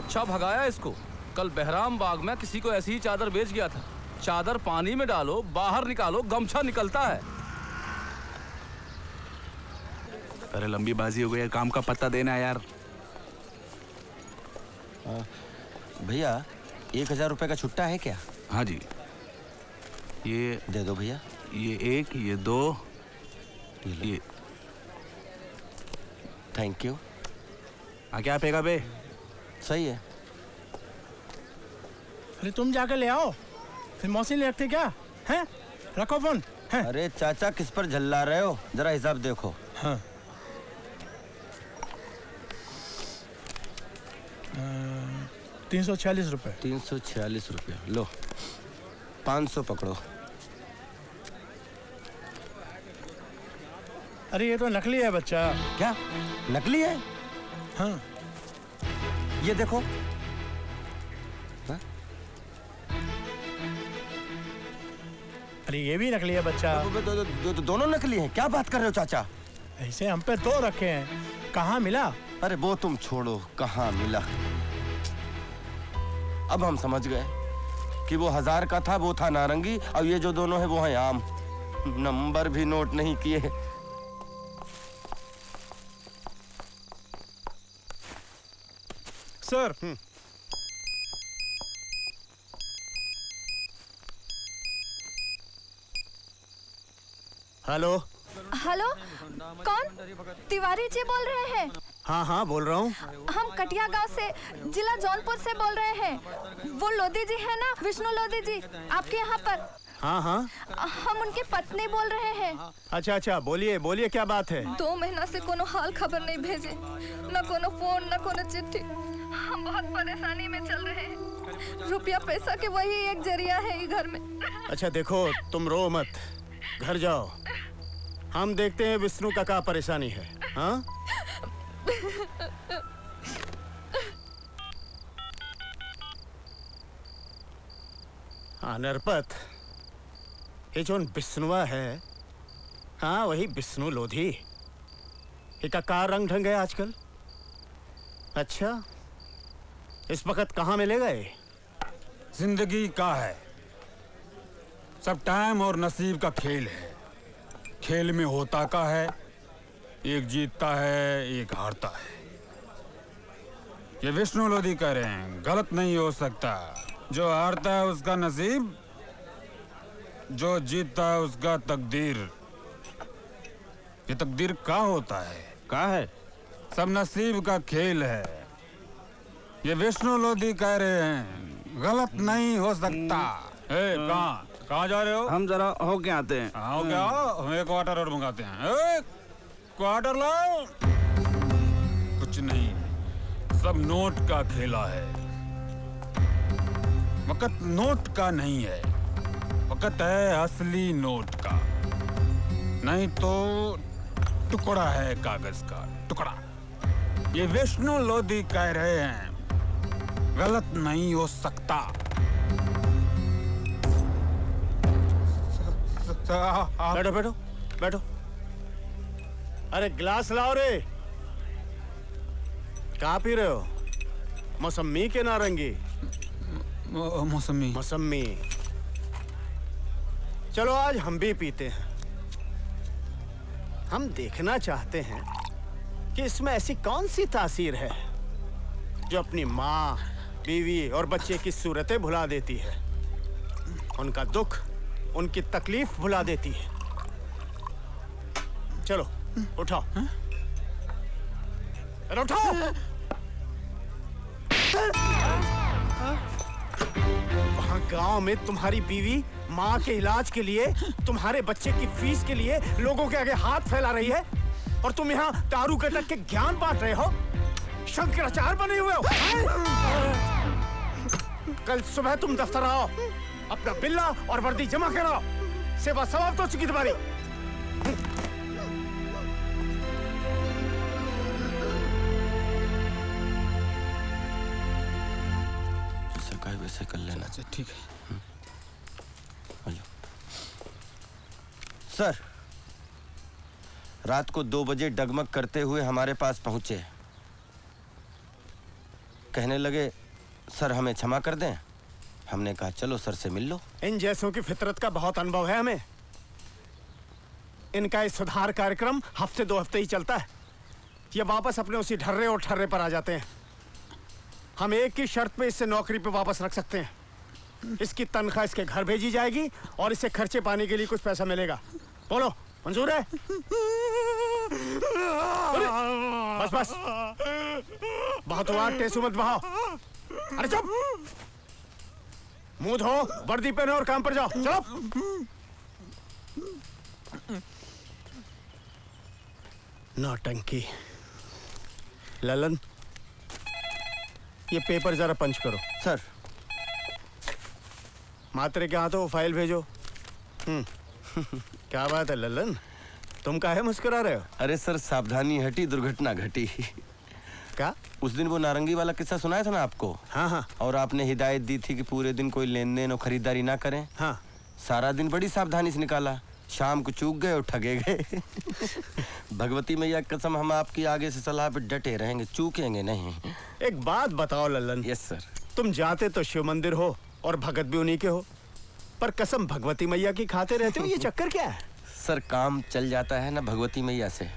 अच्छा भगाया इसको। कल बहराम बाग में किसी को ऐसी ही चादर बेच गया था। चादर पानी में डालो, बाहर निकालो, गमछा निकलता है। अरे लंबी बाजी हो गई, काम का पता देना यार। भैया 1000 रुपए का छुट्टा है क्या? हाँ जी, ये दे दो भैया। ये 1, ये 2, ये। Thank you. क्या पेगा बे? सही है। अरे तुम जाकर ले आओ, फिर मौसी ले रखते क्या हैं? रखो फोन। अरे चाचा किस पर झल्ला रहे हो, जरा हिसाब देखो। हाँ 346 रुपए। 346 रुपये लो, 500 पकड़ो। अरे ये तो नकली है बच्चा। क्या नकली है? हाँ ये देखो। अरे ये भी नकली है बच्चा। दोनों नकली हैं, क्या बात कर रहे हो चाचा? ऐसे हम पे 2 रखे हैं, कहाँ मिला? अरे वो तुम छोड़ो, कहाँ मिला। अब हम समझ गए कि वो 1000 का था, वो था नारंगी, और ये जो दोनों हैं वो हैं आम। नंबर भी नोट नहीं किए। सर हेलो हेलो, कौन? तिवारी जी बोल रहे हैं? हाँ हाँ बोल रहा हूँ। हम कटिया गांव से, जिला जौनपुर से बोल रहे हैं। वो लोधी जी है ना, विष्णु लोधी जी, आपके यहाँ पर। हाँ हाँ हम उनकी पत्नी बोल रहे हैं। अच्छा अच्छा, बोलिए बोलिए, क्या बात है? 2 महीना से कोनो हाल खबर नहीं भेजे, न कोनो फोन न कोनो चिट्ठी। हम बहुत परेशानी में चल रहे हैं। रुपया पैसा के वही एक जरिया है ये घर में। अच्छा देखो, तुम रो मत, घर जाओ, हम देखते हैं विष्णु का क्या परेशानी है। हाँ हाँ नरपत, ये जो विष्णुआ है, हाँ वही विष्णु लोधी। एक का रंग ढंग है आजकल। अच्छा इस वक्त कहाँ मिलेगा ये? जिंदगी का है, सब टाइम और नसीब का खेल है। खेल में होता का है, एक जीतता है एक हारता है। ये विष्णु लोधी कह रहे हैं, गलत नहीं हो सकता। जो हारता है उसका नसीब, जो जीतता है उसका तकदीर। ये तकदीर का होता है, का है, सब नसीब का खेल है। ये विष्णु लोधी कह रहे हैं, गलत नहीं हो सकता। कहाँ जा रहे हो? हम जरा होके आते हैं। हो क्या? हम एक क्वार्टर और मंगाते हैं। एक क्वार्टर लाओ। कुछ नहीं, सब नोट का खेला है। वक्त नोट का नहीं है, वक्त है असली नोट का। नहीं तो टुकड़ा है कागज का टुकड़ा। ये विष्णु लोधी कह रहे हैं, गलत नहीं हो सकता। बैठो बैठो बैठो। अरे गिलास लाओ रे। क्या पी रहे हो? मौसमी के नारंगी? मौसमी। मौसमी। चलो आज हम भी पीते हैं। हम देखना चाहते हैं कि इसमें ऐसी कौन सी तासीर है जो अपनी माँ, बीवी और बच्चे की सूरतें भुला देती है, उनका दुख, उनकी तकलीफ भुला देती है। चलो उठाओ। अरे उठाओ। वहां गांव में तुम्हारी बीवी माँ के इलाज के लिए, तुम्हारे बच्चे की फीस के लिए लोगों के आगे हाथ फैला रही है, और तुम यहाँ दारू के तक के ज्ञान बांट रहे हो। शंकराचार्य बने हुए हो? कल सुबह तुम दफ्तर आओ, अपना बिल्ला और वर्दी जमा कराओ। सेवा समाप्त हो चुकी तुम्हारी। जैसे कहे वैसे कर लेना। अच्छा ठीक है। सर, रात को 2 बजे डगमग करते हुए हमारे पास पहुंचे। कहने लगे सर हमें क्षमा कर दें। हमने कहा चलो सर से मिल लो। इन जैसों की फितरत का बहुत अनुभव है हमें। इनका इस सुधार कार्यक्रम हफ्ते 2 हफ्ते ही चलता है। ये वापस अपने उसी ढर्रे और ठर्रे पर आ जाते हैं। हम एक ही शर्त पे इससे नौकरी पे वापस रख सकते हैं। इसकी तनख्वाह इसके घर भेजी जाएगी और इसे खर्चे पाने के लिए कुछ पैसा मिलेगा। बोलो मंजूर है? बस बस, बहुत हुआ, टेसू मत बहाओ। अरे चुप, मुंह धो, वर्दी पहनो और काम पर जाओ। चलो। नौटंकी। ललन, ये पेपर जरा पंच करो। सर। मात्रे के हाथों फाइल भेजो। क्या बात है ललन, तुम काहे मुस्कुरा रहे हो? अरे सर सावधानी हटी, दुर्घटना घटी। क्या? उस दिन वो नारंगी वाला किस्सा सुनाया था ना आपको? हाँ हाँ। और आपने हिदायत दी थी कि पूरे दिन कोई लेन देन और खरीदारी ना करें। हाँ। सारा दिन बड़ी सावधानी से निकाला, शाम को चूक गए और ठगे गए। भगवती मैया कसम, हम आपकी आगे से सलाह पे डटे रहेंगे, चूकेंगे नहीं। एक बात बताओ ललन। Yes sir. तुम जाते तो शिव मंदिर हो और भगत भी उन्हीं के हो, पर कसम भगवती मैया की खाते रहते हो। ये चक्कर क्या है? सर काम चल जाता है ना भगवती मैया से,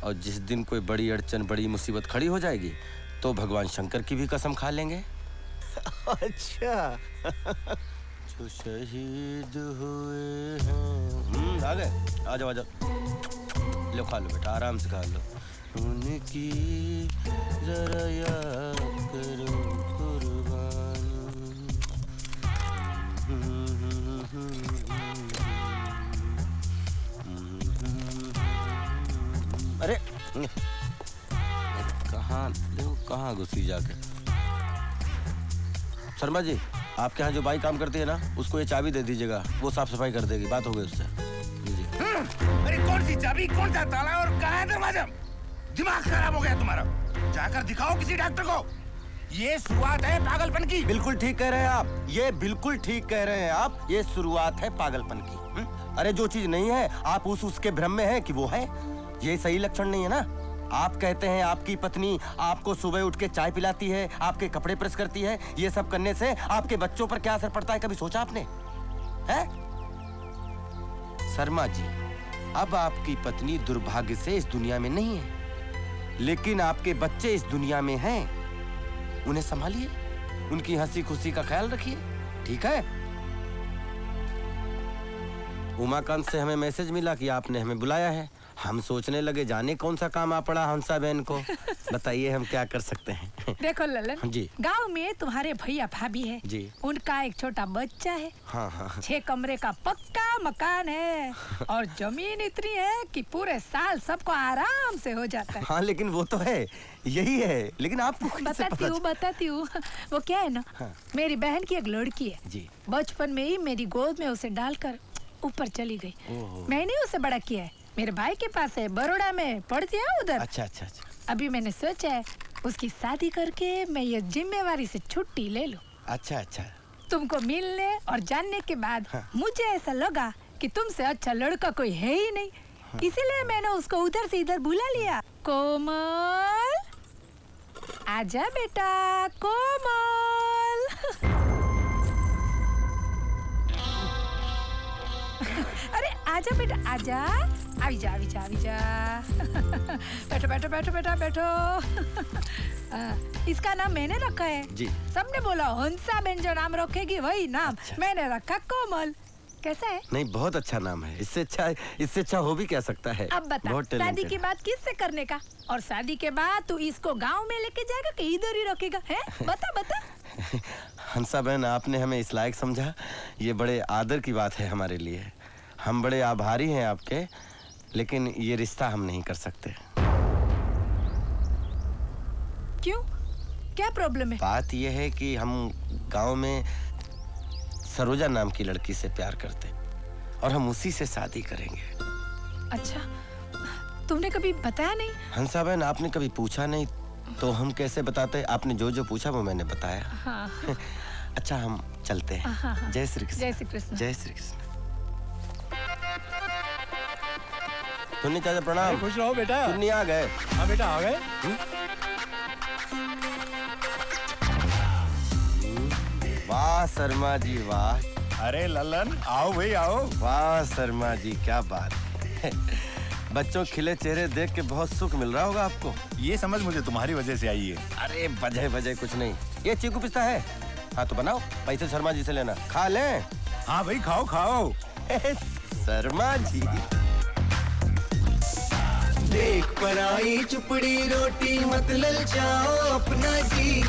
और जिस दिन कोई बड़ी अड़चन, बड़ी मुसीबत खड़ी हो जाएगी तो भगवान शंकर की भी कसम खा लेंगे। अच्छा। जो शहीद हुए हैं। आ गए? आ जाओ आ जाओ। लो खा लो बेटा, आराम से खा लो। उनकी जरा याद करो अरे कहाँ देखो, कहाँ घुसी जाके। शर्मा जी, आपके यहाँ जो बाई काम करती है ना, उसको ये चाबी दे दीजिएगा, वो साफ सफाई कर देगी। बात हो गई उससे। अरे कौन सी चाबी, कौन सा ताला और कहाँ है दरवाजा? दिमाग खराब हो गया तुम्हारा। जाकर दिखाओ किसी डॉक्टर को। ये शुरुआत है पागलपन की। बिल्कुल ठीक कह रहे हैं आप, ये बिल्कुल ठीक कह रहे हैं आप। ये शुरुआत है पागलपन की। अरे जो चीज नहीं है आप उसके भ्रम में है कि वो है, ये सही लक्षण नहीं है ना। आप कहते हैं आपकी पत्नी आपको सुबह उठ के चाय पिलाती है, आपके कपड़े प्रेस करती है। ये सब करने से आपके बच्चों पर क्या असर पड़ता है, कभी सोचा आपने? है शर्मा जी, अब आपकी पत्नी दुर्भाग्य से इस दुनिया में नहीं है, लेकिन आपके बच्चे इस दुनिया में हैं। उन्हें संभालिए, उनकी हंसी खुशी का ख्याल रखिए, ठीक है? उमाकांत से हमें मैसेज मिला कि आपने हमें बुलाया है। हम सोचने लगे जाने कौन सा काम आ पड़ा हंसा बहन को। बताइए हम क्या कर सकते हैं। देखो ललन जी, गांव में तुम्हारे भैया भाभी है जी, उनका एक छोटा बच्चा है। हाँ हाँ। 6 कमरे का पक्का मकान है और जमीन इतनी है कि पूरे साल सबको आराम से हो जाता है। हाँ लेकिन वो तो है, यही है, लेकिन आपको बताती हूँ वो क्या है ना, हाँ। मेरी बहन की एक लड़की है जी, बचपन में ही मेरी गोद में उसे डालकर ऊपर चली गई। मैंने उसे बड़ा किया है, मेरे भाई के पास है, बड़ौदा में पढ़ती है उधर। अच्छा अच्छा अच्छा। अभी मैंने सोचा है उसकी शादी करके मैं ये जिम्मेवारी से छुट्टी ले लूं। अच्छा अच्छा। तुमको मिलने और जानने के बाद मुझे ऐसा लगा कि तुमसे अच्छा लड़का कोई है ही नहीं, इसीलिए मैंने उसको उधर से इधर बुला लिया। कोमल आजा बेटा, कोमल। अरे आजा बेटा आजा, आवी जा आवी जा आवी जा। बैठो बैठो बैठो बेटा बैठो। इसका नाम मैंने रखा है जी। सबने बोला हंसा बेन जो नाम रखेगी वही नाम। अच्छा। मैंने रखा कोमल। कैसा है? नहीं बहुत अच्छा नाम है, इससे अच्छा हो भी क्या सकता है। अब बता शादी की बात किससे करने का, और शादी के बाद तू इसको गांव में लेके जाएगा कि इधर ही रखेगा है? बता बता। हंसा बहन, आपने हमें इस लायक समझा, ये बड़े आदर की बात है हमारे लिए। हम बड़े आभारी हैं आपके, लेकिन ये रिश्ता हम नहीं कर सकते। क्यों? क्या प्रॉब्लम है? बात यह है कि हम गांव में सरोजा नाम की लड़की से प्यार करते और हम उसी से शादी करेंगे। अच्छा, तुमने कभी बताया नहीं? हंसा बहन, आपने कभी पूछा नहीं तो हम कैसे बताते? आपने जो जो पूछा वो मैंने बताया। हाँ। अच्छा, हम चलते हैं। हाँ। जय श्री कृष्ण। जय श्री कृष्ण। जय श्री कृष्ण। टुन्नी चाचा प्रणाम। खुश रहो बेटा। टुन्नी आ गए। हाँ बेटा आ गए। वाह शर्मा जी वाह। अरे लल्लन आओ भाई आओ। वाह शर्मा जी क्या बात। बच्चों खिले चेहरे देख के बहुत सुख मिल रहा होगा आपको। ये समझ मुझे तुम्हारी वजह से आई है। अरे बजे बजे कुछ नहीं। ये चीकू पिस्ता है? हाँ तो बनाओ, पैसे शर्मा जी से लेना। खा लें? हाँ भाई खाओ खाओ। शर्मा जी देख पराई चुपड़ी रोटी मत ललचाओ अपना जी।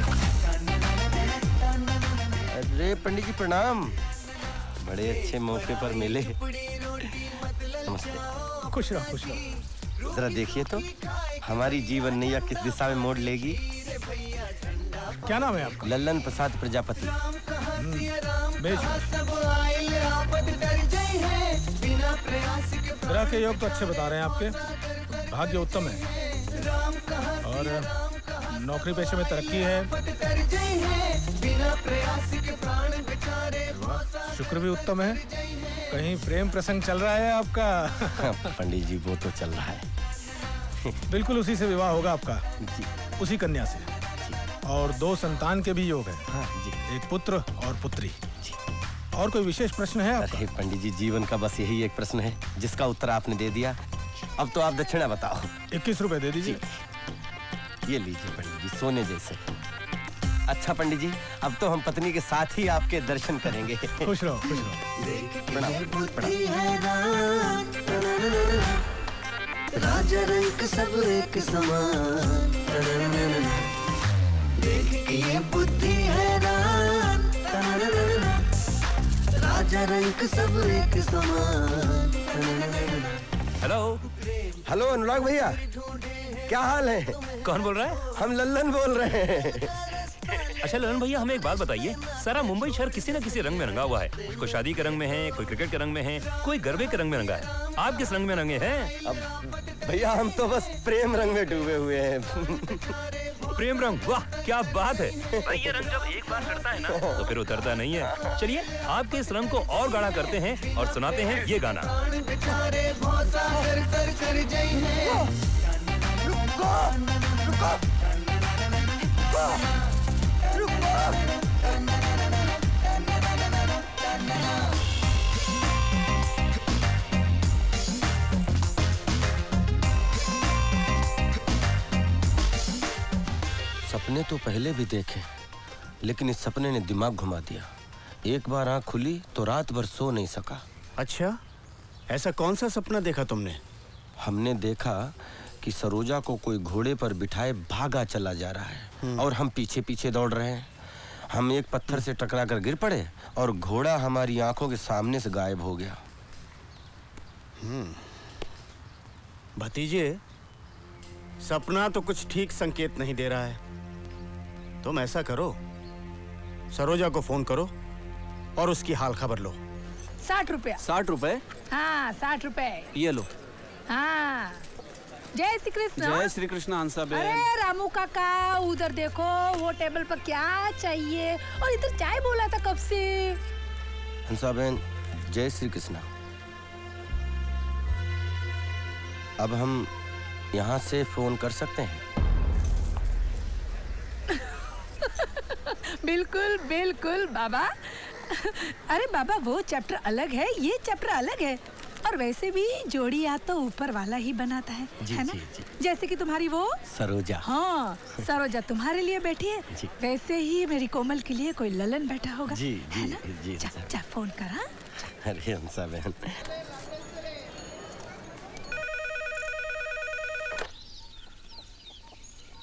अरे पंडित जी प्रणाम, बड़े अच्छे मौके पर मिले। नमस्ते। खुश रहो खुश रहो। जरा देखिए तो हमारी जीवन नैया किस दिशा में मोड़ लेगी। क्या नाम है आपका? लल्लन प्रसाद प्रजापति। ग्रह के योग तो अच्छे बता रहे हैं आपके, भाग्य उत्तम है और नौकरी पेशे में तरक्की है। शुक्र भी उत्तम है। कहीं प्रेम प्रसंग चल रहा है आपका? पंडित जी वो तो चल रहा है। बिल्कुल उसी से विवाह होगा आपका जी। उसी कन्या से और 2 संतान के भी योग है। हाँ जी। एक पुत्र और पुत्री जी। और कोई विशेष प्रश्न है आपका? अरे पंडित जी जीवन का बस यही एक प्रश्न है जिसका उत्तर आपने दे दिया। अब तो आप दक्षिणा बताओ। 21 रुपए दे दीजिए। ये लीजिए पंडित जी, सोने जैसे। अच्छा पंडित जी, अब तो हम पत्नी के साथ ही आपके दर्शन करेंगे। खुश रहो खुश रहो। प्रणाम प्रणाम। राजा रंग सब एक समान, देख के ये बुद्धि हैरान। राजा रंग सब एक समान। हेलो हेलो अनुराग भैया, क्या हाल है? कौन बोल रहा है? हम लल्लन बोल रहे हैं। अच्छा ललन भैया, हमें एक बात बताइए, सारा मुंबई शहर किसी न किसी रंग में रंगा हुआ है। कोई शादी के रंग में है, कोई क्रिकेट के रंग में है, कोई गरबे के रंग में रंगा है। आप किस रंग में रंगे हैं? अब भैया हम तो बस प्रेम रंग में डूबे हुए हैं। प्रेम रंग, वाह क्या बात है। भाई ये रंग जब एक बार चढ़ता है ना तो फिर उतरता नहीं है। चलिए आपके इस रंग को और गाढ़ा करते हैं और सुनाते हैं ये गाना। सपने तो पहले भी देखे, लेकिन इस सपने ने दिमाग घुमा दिया। एक बार आंख खुली तो रात भर सो नहीं सका। अच्छा, ऐसा कौन सा सपना देखा तुमने? हमने देखा कि सरोजा को कोई घोड़े पर बिठाए भागा चला जा रहा है और हम पीछे पीछे दौड़ रहे हैं। हम एक पत्थर से टकरा कर गिर पड़े और घोड़ा हमारी आंखों के सामने से गायब हो गया। भतीजे, सपना तो कुछ ठीक संकेत नहीं दे रहा है। तुम ऐसा करो, सरोजा को फोन करो और उसकी हाल खबर लो। 60 रुपया। 60 रुपए? हाँ 60 रुपए। ये लो। हाँ जय श्री कृष्ण। जय श्री कृष्ण हंसा बेन। अरे रामू काका उधर देखो, वो टेबल पर क्या चाहिए? और इधर चाय बोला था कब से। हंसा बहन, जय श्री कृष्ण। अब हम यहाँ से फोन कर सकते हैं? बिल्कुल बिल्कुल बाबा। अरे बाबा वो चैप्टर अलग है, ये चैप्टर अलग है। और वैसे भी जोड़ी याद तो ऊपर वाला ही बनाता है, जी, है ना? जी, जी। जैसे कि तुम्हारी वो सरोजा। हाँ सरोजा तुम्हारे लिए बैठी है, जी। वैसे ही मेरी कोमल के लिए कोई ललन बैठा होगा। जी जी जी। जा फोन कर। हाँ अरे हंसा बहन,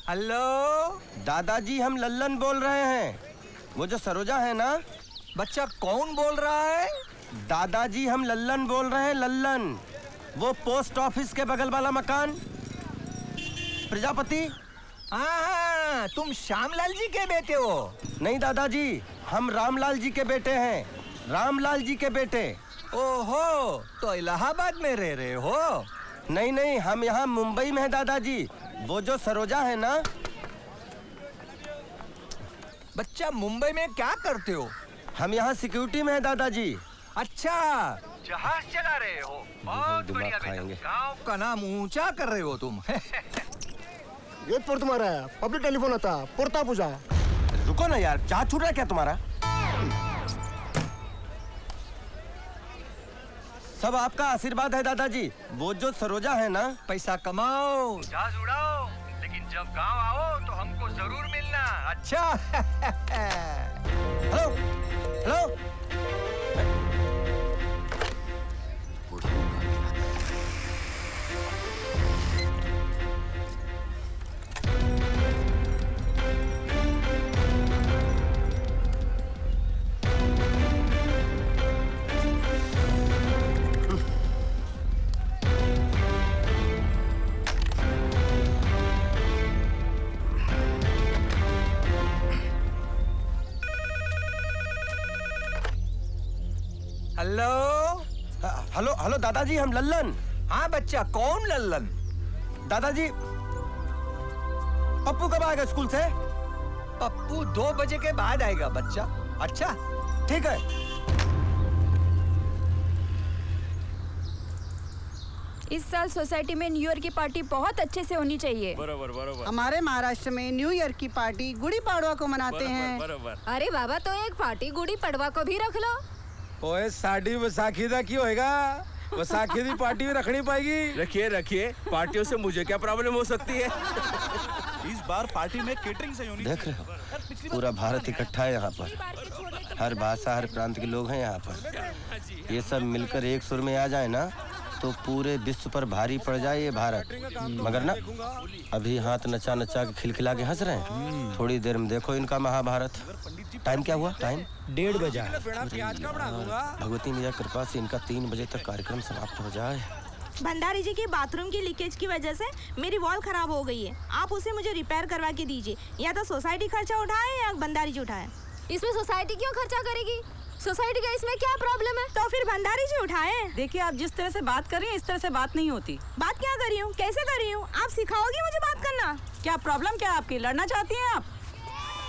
हेलो दादाजी हम लल्लन बोल रहे हैं। वो जो सरोजा है ना। बच्चा कौन बोल रहा है? दादाजी हम लल्लन बोल रहे हैं, लल्लन। वो पोस्ट ऑफिस के बगल वाला मकान, प्रजापति। हाँ हाँ, तुम श्यामलाल जी के बेटे हो? नहीं दादाजी, हम रामलाल जी के बेटे हैं, रामलाल जी के बेटे। ओहो, तो इलाहाबाद में रह रहे हो? नहीं नहीं, हम यहाँ मुंबई में हैं दादाजी। वो जो सरोजा है ना। बच्चा, मुंबई में क्या करते हो? हम यहाँ सिक्योरिटी में हैं दादाजी। अच्छा, जहाज चला रहे हो? बहुत बढ़िया बेटा। गाँव का नाम ऊंचा कर रहे हो तुम। ये पर तुम्हारा पब्लिक टेलीफोन आता पुरता पूजा। रुको ना यार, जहाज छूट रहा है क्या तुम्हारा? सब आपका आशीर्वाद है दादाजी। वो जो सरोजा है ना। पैसा कमाओ, जहाज उड़ाओ, लेकिन जब गांव आओ तो हमको जरूर मिलना। अच्छा। Hello hello, hello hello hello दादाजी, हम लल्लन। हाँ बच्चा, कौन लल्लन? दादाजी, पप्पू कब आएगा स्कूल से? पप्पू 2 बजे के बाद आएगा बच्चा। अच्छा ठीक है। इस साल सोसाइटी में न्यू ईयर की पार्टी बहुत अच्छे से होनी चाहिए। बरोबर बरोबर। हमारे महाराष्ट्र में न्यू ईयर की पार्टी गुड़ी पड़वा को मनाते हैं। बरोबर। अरे बाबा, तो एक पार्टी गुड़ी पड़वा को भी रख लो। ओए साड़ी वसाखी दा क्यों होएगा? वसाखी दी पार्टी में रखनी पाएगी। रखिए रखिए, पार्टियों से मुझे क्या प्रॉब्लम हो सकती है? इस बार पार्टी में केटरिंग से होनी। देख रहे हो, पूरा भारत इकट्ठा है यहाँ पर। हर भाषा, हर प्रांत के लोग हैं यहाँ पर। ये सब मिलकर एक सुर में आ जाए ना, तो पूरे विश्व पर भारी पड़ जाए ये भारत। मगर ना, अभी हाथ नचा नचा के खिलखिला के हंस रहे हैं। थोड़ी देर में देखो इनका महाभारत। टाइम क्या हुआ? टाइम 1:30 बजा। भगवती मैया कृपा से इनका 3 बजे तक कार्यक्रम समाप्त हो जाए। भंडारी जी के बाथरूम की लीकेज की वजह से मेरी वॉल खराब हो गई है। आप उसे मुझे रिपेयर करवा के दीजिए। या तो सोसाइटी खर्चा उठाए या भंडारी जी उठाए। इसमें सोसाइटी क्यों खर्चा करेगी? सोसाइटी का इसमें क्या प्रॉब्लम है? तो फिर भंडारी जी उठाए। देखिए, आप जिस तरह से बात कर रही हैं, इस तरह से बात नहीं होती। बात क्या कर रही हूँ? कैसे कर रही हूँ? आप सिखाओगी मुझे बात करना? क्या प्रॉब्लम क्या है आपकी? लड़ना चाहती हैं आप?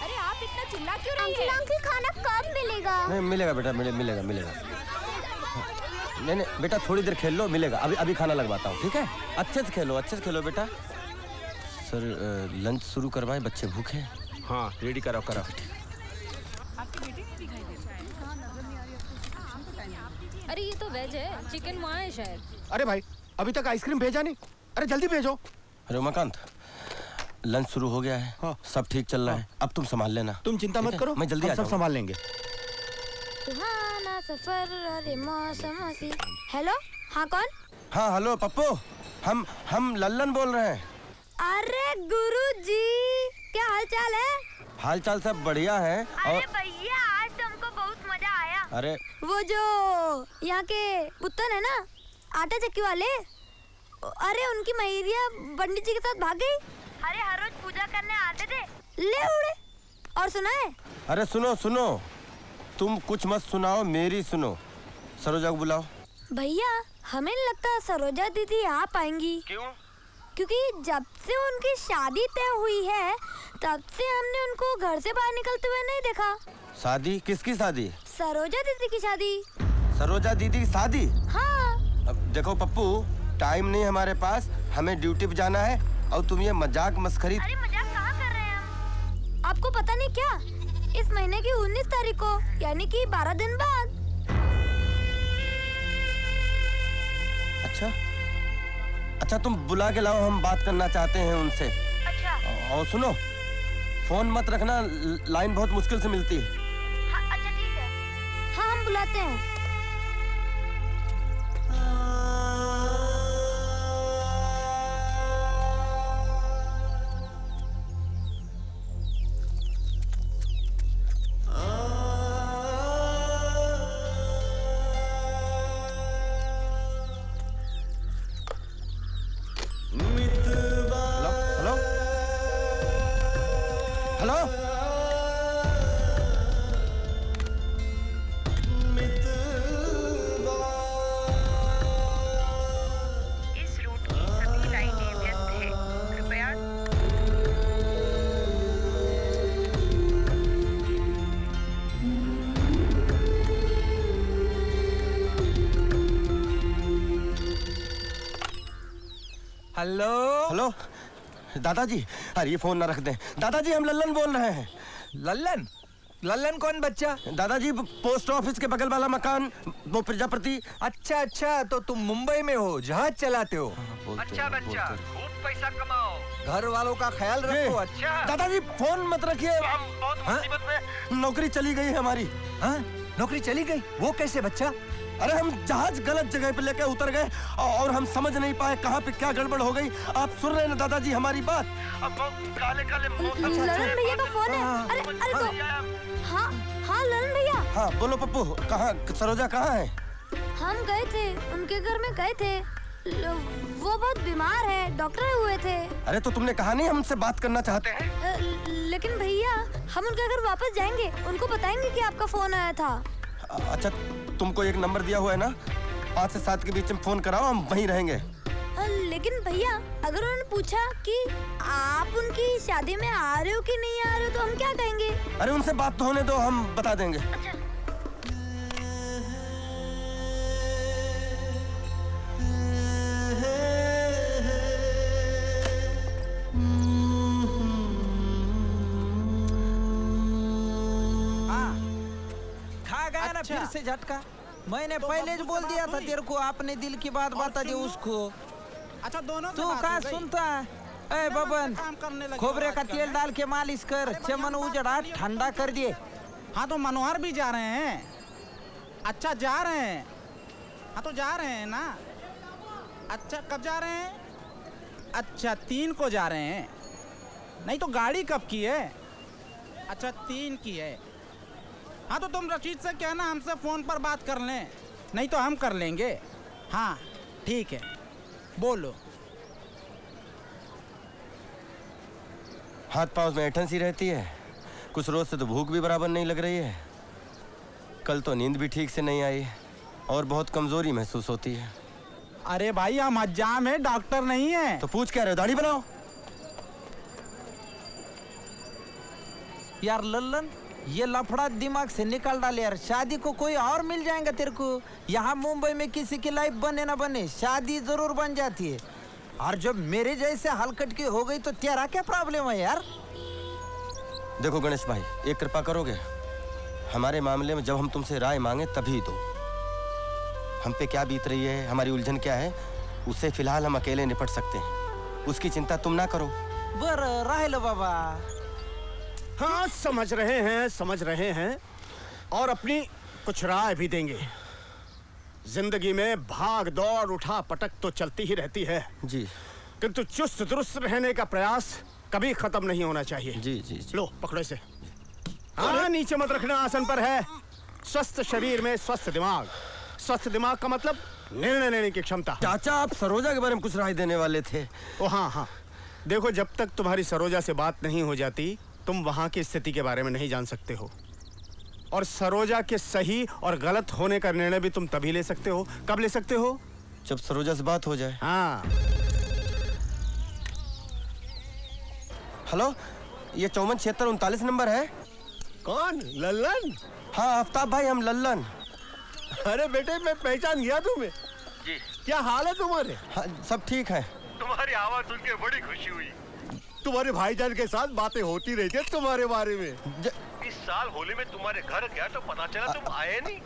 अरे आप इतना चिल्ला क्यों रही है? अंकल, खाना कब मिलेगा? नहीं मिलेगा बेटा, मिलेगा मिलेगा। नहीं बेटा, थोड़ी देर खेल लो, मिलेगा। अभी खाना लगवाता हूँ, ठीक है? अच्छे से खेलो बेटा। सर, लंच शुरू करवाएं, बच्चे भूखे हैं। हाँ, रेडी कराओ। अरे ये तो वेज है, चिकन वहाँ है शायद। अरे भाई, अभी तक आइसक्रीम भेजा नहीं। अरे जल्दी भेजो। अरे उमाकांत, लंच शुरू हो गया है। हाँ। सब ठीक चल रहा है। अब तुम संभाल लेना। तुम चिंता मत करो, मैं जल्दी आ सब जाऊंगा। संभाल लेंगे। सुहाना सफर और मौसम हसी। हेलो, हाँ कौन? हाँ हेलो पप्पू, हम लल्लन बोल रहे हैं। अरे गुरुजी, क्या हाल चाल है? हाल चाल सब बढ़िया है। अरे भैया, आज तो हमको बहुत मजा आया। अरे वो जो यहाँ के पुत्तन है ना, आटा चक्की वाले, अरे उनकी मैरिया पंडित जी के साथ भाग गई। अरे हर रोज पूजा करने आते थे, ले उड़े। और सुना है? अरे सुनो, तुम कुछ मत सुनाओ, मेरी सुनो। सरोजा को बुलाओ। भैया, हमें नहीं लगता सरोजा दीदी आ पाएंगी। क्यों? क्योंकि जब से उनकी शादी तय हुई है, तब से हमने उनको घर से बाहर निकलते हुए नहीं देखा। शादी? किसकी शादी? सरोजा दीदी की शादी। सरोजा दीदी की शादी? हाँ। अब देखो पप्पू, टाइम नहीं है हमारे पास, हमें ड्यूटी पे जाना है। और तुम ये मजाक मस्खरी। अरे मजाक कहाँ कर रहे हैं हम? आपको पता नहीं क्या, इस महीने की 19 तारीख को, यानी कि 12 दिन बाद। अच्छा तुम बुला के लाओ, हम बात करना चाहते हैं उनसे। अच्छा। और सुनो, फोन मत रखना, लाइन बहुत मुश्किल से मिलती है। हाँ, अच्छा ठीक है। हाँ, हम बुलाते हैं। हेलो इस रूट की सभी लाइनें व्यस्त हैं। कृपया हेलो हेलो दादाजी, अरे ये फोन ना रख दें। दादाजी हम लल्लन बोल रहे हैं। लल्लन? लल्लन कौन बच्चा? दादाजी पोस्ट ऑफिस के बगल वाला मकान, वो प्रजापति। अच्छा अच्छा, तो तुम मुंबई में हो, जहाज चलाते हो। अच्छा बच्चा, खूब पैसा कमाओ, घर वालों का ख्याल रखो। अच्छा दादाजी फोन मत रखिए, हम बहुत मुसीबत में। नौकरी चली गई है हमारी। हाँ, नौकरी चली गई? वो कैसे बच्चा? अरे हम जहाज गलत जगह पे लेके उतर गए और हम समझ नहीं पाए कहाँ पे क्या गड़बड़ हो गई। आप सुन रहे हैं ना दादाजी हमारी बात? अब काले काले ललन भैया का फोन है। अरे अरे तो हाँ हाँ ललन भैया। हाँ बोलो पप्पू, कहाँ सरोजा कहाँ है? हम गए थे, उनके घर में गए थे। वो बहुत बीमार है, डॉक्टर हुए थे। अरे तो तुमने कहा नहीं हमसे बात करना चाहते हैं? लेकिन भैया हम उनके घर वापस जाएंगे, उनको बताएंगे कि आपका फोन आया था। अच्छा तुमको एक नंबर दिया हुआ है ना, 5 से 7 के बीच में फोन कराओ, हम वहीं रहेंगे। लेकिन भैया अगर उन्होंने पूछा कि आप उनकी शादी में आ रहे हो कि नहीं आ रहे हो तो हम क्या कहेंगे? अरे उनसे बात तो होने दो, हम बता देंगे। अच्छा। फिर से झटका। मैंने पहले जो बोल दिया था तेरे को, आपने दिल की बात बता दी उसको। अच्छा दोनों तू कहाँ सुनता है? ए बबन, खोबरे का तेल डाल के मालिश कर, चमन उजड़ा ठंडा कर दिए। हाँ तो मनोहर भी जा रहे हैं। अच्छा जा रहे हैं? हाँ तो जा रहे हैं ना। अच्छा कब जा रहे हैं? अच्छा 3 को जा रहे हैं। नहीं तो गाड़ी कब की है? अच्छा 3 की है। हाँ तो तुम रशीद से कहना हमसे फोन पर बात कर लें, नहीं तो हम कर लेंगे। हाँ ठीक है, बोलो। हाथ पाँव में ऐंठन सी रहती है, कुछ रोज से तो भूख भी बराबर नहीं लग रही है। कल तो नींद भी ठीक से नहीं आई और बहुत कमजोरी महसूस होती है। अरे भाई हम हज्जाम है, डॉक्टर नहीं है। तो पूछ क्या रहे हो, दाढ़ी बनाओ। यार लल्लन, ये लफड़ा दिमाग से निकाल डाले यार। शादी को कोई और मिल जाएगा तेरे को। यहाँ मुंबई में किसी की लाइफ बने ना बने, शादी जरूर बन जाती है। और जब मेरे जैसे हलकट की हो गई तो तेरा क्या प्रॉब्लम है यार? देखो गणेश भाई, एक कृपा करोगे? हमारे मामले में जब हम तुमसे राय मांगे तभी दो। हम पे क्या बीत रही है, हमारी उलझन क्या है, उससे फिलहाल हम अकेले निपट सकते हैं। उसकी चिंता तुम ना करो। बर राह लो बाबा। हाँ समझ रहे हैं और अपनी कुछ राय भी देंगे। जिंदगी में भाग दौड़ उठा पटक तो चलती ही रहती है जी, किंतु चुस्त दुरुस्त रहने का प्रयास कभी खत्म नहीं होना चाहिए। जी जी, जी। लो पकड़ो इसे। हाँ नीचे मत रखना, आसन पर है। स्वस्थ शरीर में स्वस्थ दिमाग। स्वस्थ दिमाग का मतलब निर्णय लेने की क्षमता। चाचा आप सरोजा के बारे में कुछ राय देने वाले थे। ओ हाँ, देखो जब तक तुम्हारी सरोजा से बात नहीं हो जाती तुम वहां की स्थिति के बारे में नहीं जान सकते हो। और सरोजा के सही और गलत होने का निर्णय भी तुम तभी ले सकते हो। कब ले सकते हो? जब सरोजा से बात हो जाए। हाँ। हेलो, ये 547639 नंबर है। कौन? लल्लन? हाँ आफ्ताब भाई, हम लल्लन। अरे बेटे मैं पहचान गया तुम्हें। जी। क्या हाल है तुम्हारे? हाँ, सब ठीक है। तुम्हारी आवाज सुन के बड़ी खुशी हुई। तुम्हारे भाईजान के साथ बातें होती रहती है तुम्हारे बारे में। इस साल होली में तुम्हारे घर गया तो पता चला तुम आए नहीं।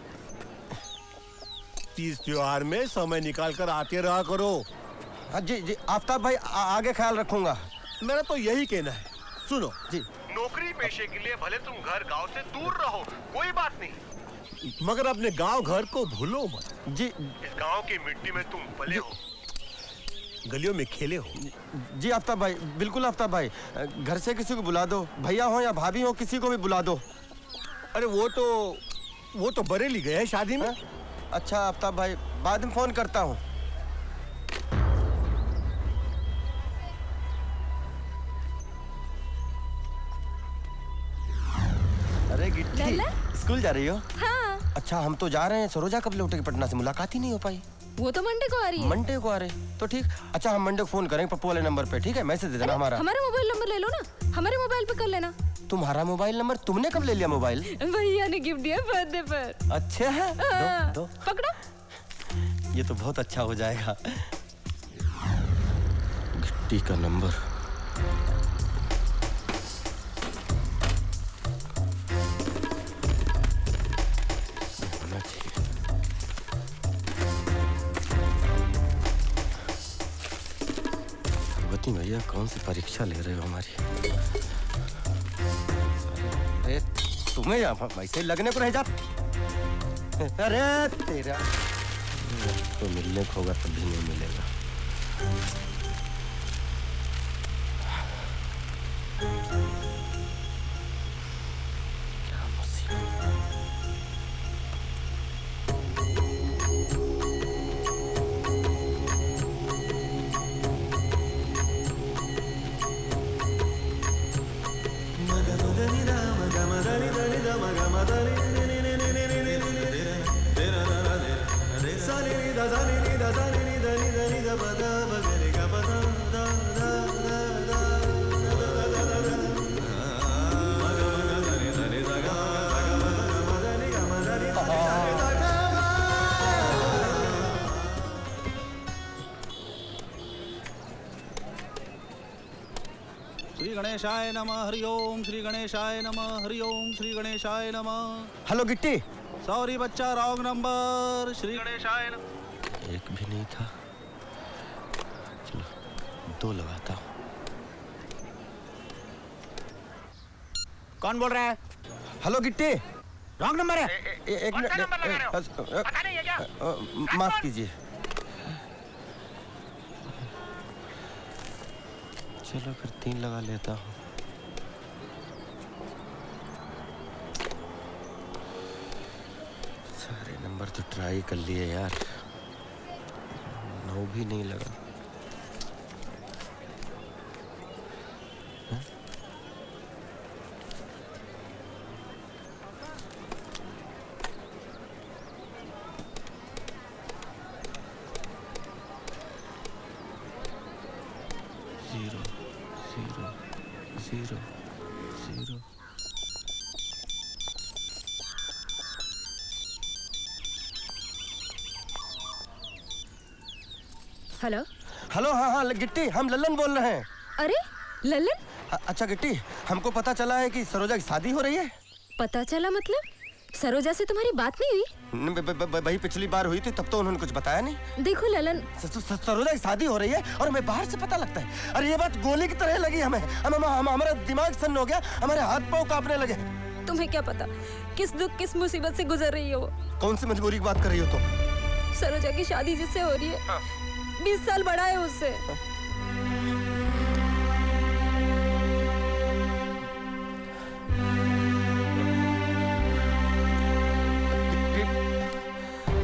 तीज त्योहार में समय निकाल कर आते रहा करो। हाँ जी जी आफ्ताब भाई, आगे ख्याल रखूंगा। मेरा तो यही कहना है। सुनो जी, नौकरी पेशे के लिए भले तुम घर गांव से दूर रहो, कोई बात नहीं, मगर अपने गांव घर को भूलो मत। जी। इस गांव की मिट्टी में तुम पले हो, गलियों में खेले हो। जी आफ्ताब भाई, बिल्कुल आफ्ताब भाई। घर से किसी को बुला दो, भैया हो या भाभी हो, किसी को भी बुला दो। अरे वो तो बरेली गए हैं शादी में। अच्छा आफ्ताब भाई, बाद में फोन करता हूँ। गिट्टी, स्कूल जा रही हो? हाँ। अच्छा हम तो जा रहे हैं, सरोजा कब लौटेगी पटना से? मुलाकात ही नहीं हो पाई। वो तो मंडे को आ रही है। मंडे को आ रहे तो ठीक। अच्छा हम मंडे को फोन करेंगे पप्पू वाले नंबर पे, ठीक है? मैसेज दे देना हमारा। हमारा मोबाइल नंबर ले लो ना, हमारे मोबाइल पे कर लेना। तुम्हारा मोबाइल नंबर? तुमने कब ले लिया मोबाइल? भैया ने गिफ्ट दिया बर्थडे पर। अच्छा है, दो। पकड़ो। ये तो बहुत अच्छा हो जाएगा। गिट्टी का नंबर। होना चाहिए। पार्वती भैया कौन सी परीक्षा ले रहे हो हमारी? अरे तुम्हें यहाँ वैसे लगने को रह जा। अरे तेरा तो मिलने को होगा तभी नहीं मिलेगा। क्या मुसीबत। श्री गणेशाय नमः, हरि ओम श्री गणेशाय नमः, हरि ओम श्री गणेशाय नमः। हेलो गिट्टी। सॉरी बच्चा, रॉन्ग नंबर। श्री गणेशाय नमः। एक भी नहीं था, चलो 2 लगाता हूँ। कौन बोल रहा है? हेलो गिट्टी। रॉन्ग नंबर है। एक कौन सा नंबर लगा रहे हो? पता नहीं है क्या? माफ कीजिए। चलो फिर 3 लगा लेता हूँ। सारे नंबर तो ट्राई कर लिए यार, 9 भी नहीं लगा। जीरो। हेलो। हेलो, हाँ गिट्टी, हम लल्लन बोल रहे हैं। अरे लल्लन? अच्छा गिट्टी, हमको पता चला है कि सरोजा की शादी हो रही है। पता चला मतलब? सरोजा से तुम्हारी बात नहीं हुई? वही पिछली बार हुई थी, तब तो उन्होंने कुछ बताया नहीं। देखो ललन, सरोजा की शादी हो रही है और हमें बाहर से पता लगता है। अरे ये बात गोली की तरह लगी हमें। हमारा दिमाग सन्न हो गया, हमारे हाथ पांव कांपने लगे। तुम्हें क्या पता किस दुख किस मुसीबत से गुजर रही हो वो? कौन सी मजबूरी की बात कर रही हो तुम? सरोजा की शादी जिससे हो रही है, 20 साल बड़ा है उससे।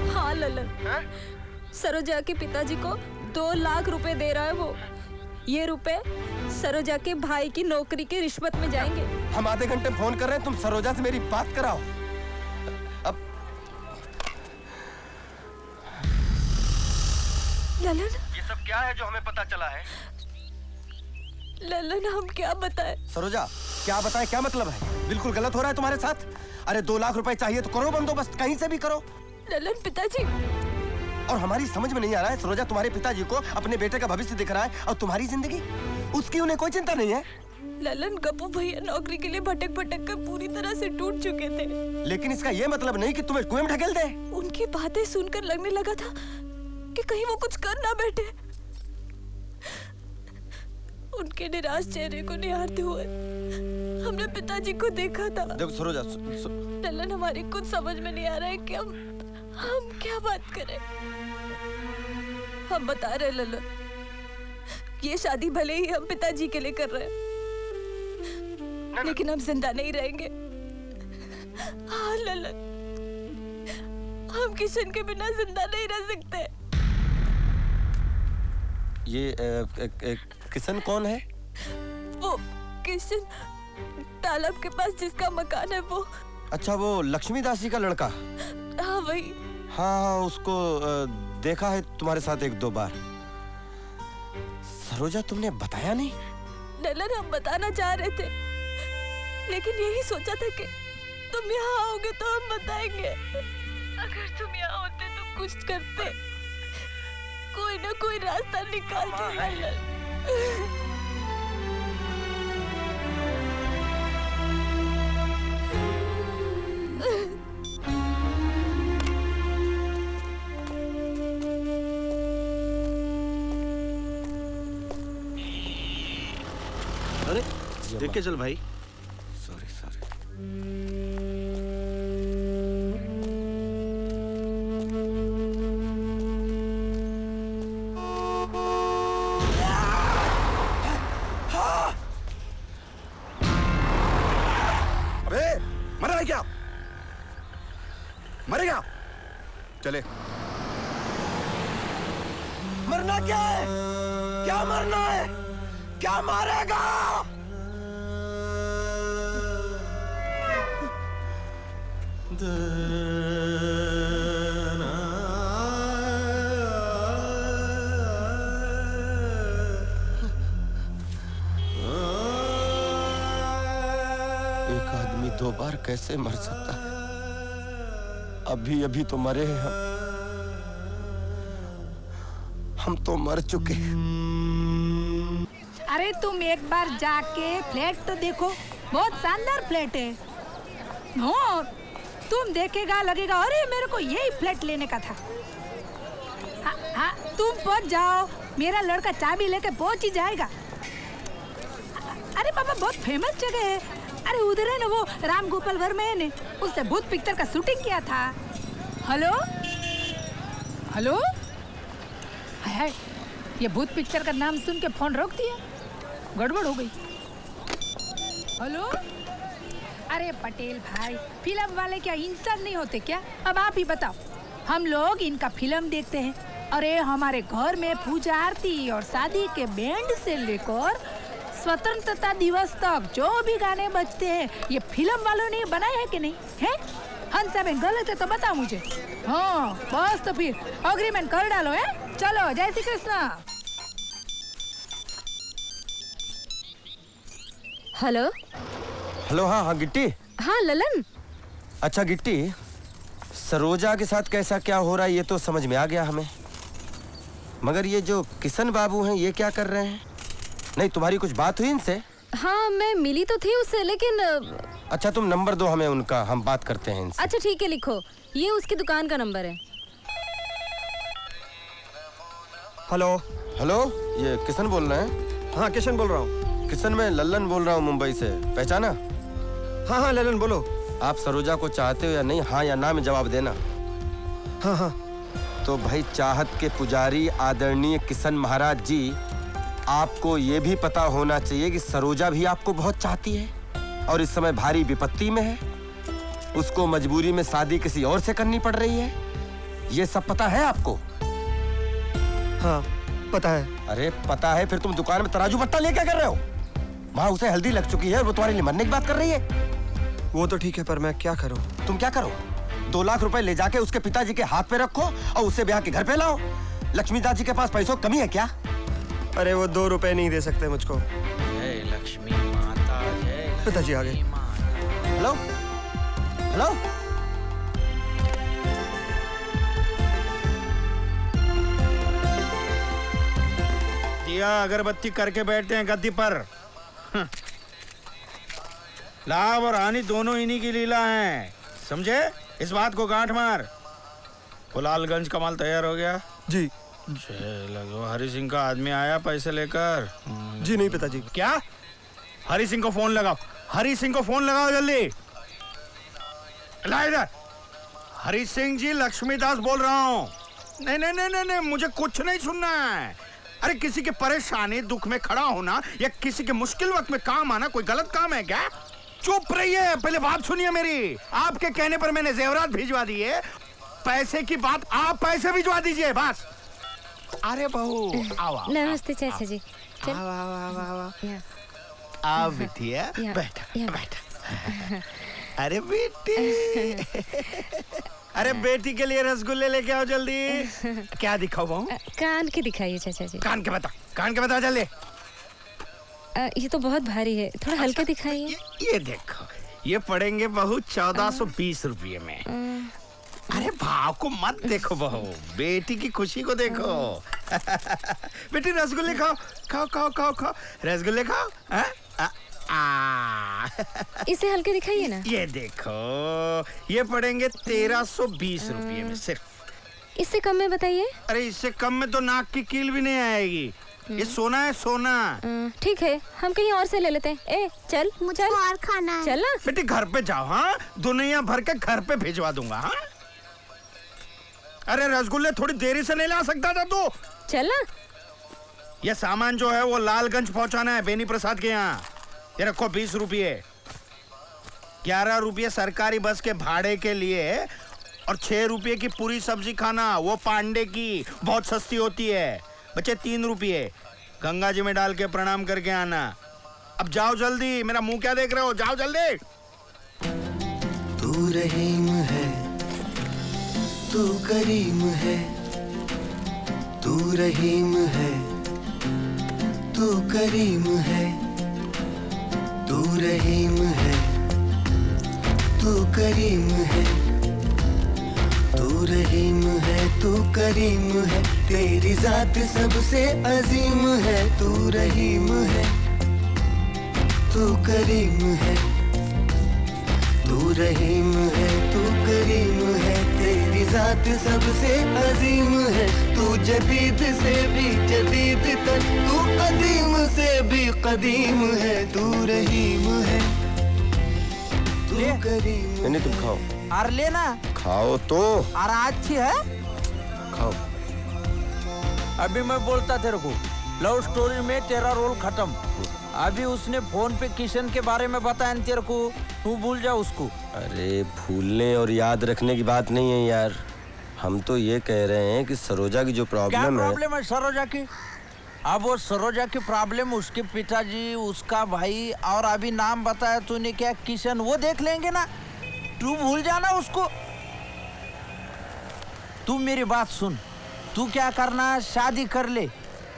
हाँ ललन, सरोजा के पिताजी को 2 लाख रुपए दे रहा है वो। ये रुपए सरोजा के भाई की नौकरी के रिश्वत में जाएंगे। हम आधे घंटे फोन कर रहे हैं, तुम सरोजा से मेरी बात कराओ। अब ललन, ये सब क्या है जो हमें पता चला है? ललन हम क्या बताएं? सरोजा क्या बताएं, क्या मतलब है? बिल्कुल गलत हो रहा है तुम्हारे साथ। अरे 2 लाख रुपए चाहिए तो करो बंदोबस्त, कहीं से भी करो। ललन पिताजी, और हमारी समझ में नहीं आ रहा है, सरोजा तुम्हारे पिताजी को अपने बेटे का भविष्य दिख रहा है और तुम्हारी जिंदगी, उसकी उन्हें कोई चिंता नहीं है। ललन गप्पू भैया नौकरी के लिए भटक भटक कर पूरी तरह से टूट चुके थे। लेकिन इसका ये मतलब नहीं कि तुम्हें कुएं में ढकेल दे। उनकी बातें सुनकर लगने लगा था कि कहीं वो कुछ कर ना बैठे। उनके निराश चेहरे को निहारते हुए हमने पिताजी को देखा था। देखो सरोजा, ललन हमारी कुछ समझ में नहीं आ रहा है कि हम क्या बात करें। हम बता रहे ललन, ये शादी भले ही हम पिताजी के लिए कर रहे हैं, लेकिन हम जिंदा नहीं रहेंगे। हाँ ललन, हम किशन के बिना जिंदा नहीं रह सकते। ये किशन कौन है? वो किशन तालाब के पास जिसका मकान है, वो अच्छा, वो लक्ष्मीदास जी का लड़का? हाँ वही। हाँ, उसको देखा है तुम्हारे साथ 1-2 बार। सरोजा, तुमने बताया नहीं? ललन, हम बताना चाह रहे थे, लेकिन यही सोचा था कि तुम यहाँ आओगे तो हम बताएंगे। अगर तुम यहाँ होते तो कुछ करते, कोई ना कोई रास्ता निकालते ललन। अरे देख के चल भाई। सॉरी। अबे मरा है क्या? मरेगा? चले। मरना क्या है? क्या मरना है? क्या मारेगा? एक आदमी 2 बार कैसे मर सकता है? अभी अभी तो मरे हैं हम तो मर चुके। अरे तुम एक बार जाके फ्लैट तो देखो, बहुत शानदार फ्लैट है। हाँ, तुम देखेगा लगेगा अरे मेरे को यही फ्लैट लेने का था। हाँ, तुम पहुंच जाओ, मेरा लड़का चाबी लेके पहुंच ही जाएगा। अरे पापा, बहुत फेमस जगह है। अरे उधर है ना वो राम गोपाल वर्मा है ने, उसने भूत पिक्चर का शूटिंग किया था। हेलो हेलो, हाय, ये भूत पिक्चर का नाम सुन के फोन रोक दिया, गड़बड़ हो गई। हेलो, अरे पटेल भाई, फिल्म वाले क्या इंसान नहीं होते क्या? अब आप ही बताओ, हम लोग इनका फिल्म देखते हैं। अरे हमारे घर में पूजा आरती और शादी के बैंड से लेकर स्वतंत्रता दिवस तक जो भी गाने बजते हैं, ये फिल्म वालों ने बनाए हैं कि नहीं है? हंसा में गलत है तो बताओ मुझे। हाँ बस, तो फिर अग्रीमेंट कर डालो है। चलो, जय श्री कृष्ण। Hello hello. हाँ गिट्टी। हाँ ललन। अच्छा गिट्टी, सरोजा के साथ कैसा क्या हो रहा है ये तो समझ में आ गया हमें, मगर ये जो किशन बाबू हैं ये क्या कर रहे हैं? नहीं, तुम्हारी कुछ बात हुई इनसे? हाँ, मैं मिली तो थी उससे, लेकिन अच्छा, तुम नंबर दो हमें उनका, हम बात करते हैं इनसे। अच्छा ठीक है, लिखो, ये उसकी दुकान का नंबर है। हेलो हेलो, ये किशन बोल रहे हैं? हाँ किशन बोल रहा हूँ। किशन, मैं लल्लन बोल रहा हूँ मुंबई से, पहचाना? हाँ हाँ लल्लन बोलो। आप सरोजा को चाहते हो या नहीं? हाँ या ना में जवाब देना। हाँ हाँ। तो भाई, चाहत के पुजारी आदरणीय किशन महाराज जी, आपको ये भी पता होना चाहिए कि सरोजा भी आपको बहुत चाहती है और इस समय भारी विपत्ति में है। उसको मजबूरी में शादी किसी और से करनी पड़ रही है। ये सब पता है आपको? हाँ पता है। अरे पता है, फिर तुम दुकान में तराजू पट्टा ले क्या कर रहे हो? वहाँ उसे हल्दी लग चुकी है और वो तुम्हारे लिए मरने की बात कर रही है। वो तो ठीक है, पर मैं क्या करूँ? तुम क्या करो? 2 लाख रुपए ले जाके उसके पिताजी के हाथ पे रखो और उसे ब्याह के घर पे लाओ। लक्ष्मीदास जी के पास पैसों की कमी है क्या? अरे वो 2 रुपए नहीं दे सकते मुझको। जय लक्ष्मी माता, जय पिताजी आ गए। हेलो हेलो, दिया अगरबत्ती करके बैठते हैं गद्दी पर। लाभ और हानि दोनों इन्हीं की लीला है, समझे? इस बात को गांठ मार। कुलालगंज का माल तैयार हो गया? जी। लगो हरि सिंह का आदमी आया पैसे लेकर? जी नहीं पिताजी। क्या? हरि सिंह को फोन लगाओ, हरि सिंह को फोन लगाओ जल्दी। ला इधर। हरि सिंह जी, लक्ष्मीदास बोल रहा हूँ। नहीं नहीं नहीं नहीं नहीं, मुझे कुछ नहीं सुनना है। अरे किसी के परेशानी दुख में खड़ा होना या किसी के मुश्किल वक्त में काम आना कोई गलत काम है क्या? चुप रहिए, पहले बात सुनिए मेरी। आपके कहने पर मैंने जेवरात भिजवा दिए, पैसे की बात आप पैसे भिजवा दीजिए बस। अरे बहू आओ। नमस्ते चाचा जी। आओ बिटिया, बैठ बैठ। अरे बेटी अरे बेटी के लिए रसगुल्ले लेके आओ जल्दी। क्या दिखाओ बहू? कान के दिखाइए चाचा जी। कान के बता जल्दी। ये तो बहुत भारी है, थोड़ा हल्के दिखाइए। ये देखो, ये पड़ेंगे बहू 1420 रुपये में। अरे भाव को मत देखो बहू, बेटी की खुशी को देखो। बेटी रसगुल्ले खाओ खाओ खाओ खाओ खाओ, रसगुल्ले खाओ। इसे हल्के दिखाइए ना। ये देखो, ये पड़ेंगे 1320 रुपये में सिर्फ। इससे कम में बताइए। अरे इससे कम में तो नाक की कील भी नहीं आएगी। ये सोना है, सोना। ठीक है, हम कहीं और से ले लेते हैं। ए चल, मुझे और खाना है। चल ना बेटी, घर पे जाओ। हाँ, दुनिया भर के घर पे भिजवा दूंगा। हाँ, अरे रसगुल्ले थोड़ी देरी से नहीं ला सकता था तू? चल ना। ये सामान जो है वो लालगंज पहुंचाना है बेनी प्रसाद के यहाँ। ये रखो 20 रुपये। 11 रुपये सरकारी बस के भाड़े के लिए और 6 रुपये की पूरी सब्जी खाना, वो पांडे की, बहुत सस्ती होती है। बच्चे 3 रुपये गंगा जी में डाल के प्रणाम करके आना। अब जाओ जल्दी, मेरा मुंह क्या देख रहे हो? जाओ जल्दी। तू रहीम है, तू करीम है, तू रहीम है, तू करीम है, तू रहीम है, तू करीम है, तू रहीम है, तू करीम है, तेरी जात सबसे अजीम है। तू रहीम है, तू करीम है, तू रहीम है, तू करीम है, तेरी जात सबसे अजीम है। तू जदीद से भी जदीद तर, तू कदीम से भी कदीम है। तू रहीम है, तू करीम। नहीं तुम खाओ। और लेना खाओ तो। और अच्छी है, खाओ। अभी मैं बोलता तेरे को, लव स्टोरी में तेरा रोल खत्म। अभी उसने फोन पे किशन के बारे में बताया तेरे को, तू भूल जा उसको। अरे भूलने और याद रखने की बात नहीं है यार, हम तो ये कह रहे हैं कि सरोजा की जो प्रॉब्लम है। क्या प्रॉब्लम है सरोजा की? अब वो सरोजा की प्रॉब्लम उसके पिताजी, उसका भाई, और अभी नाम बताया तूने क्या, किशन, वो देख लेंगे ना। तू भूल जाना उसको। तू मेरी बात सुन, तू क्या करना, शादी कर ले,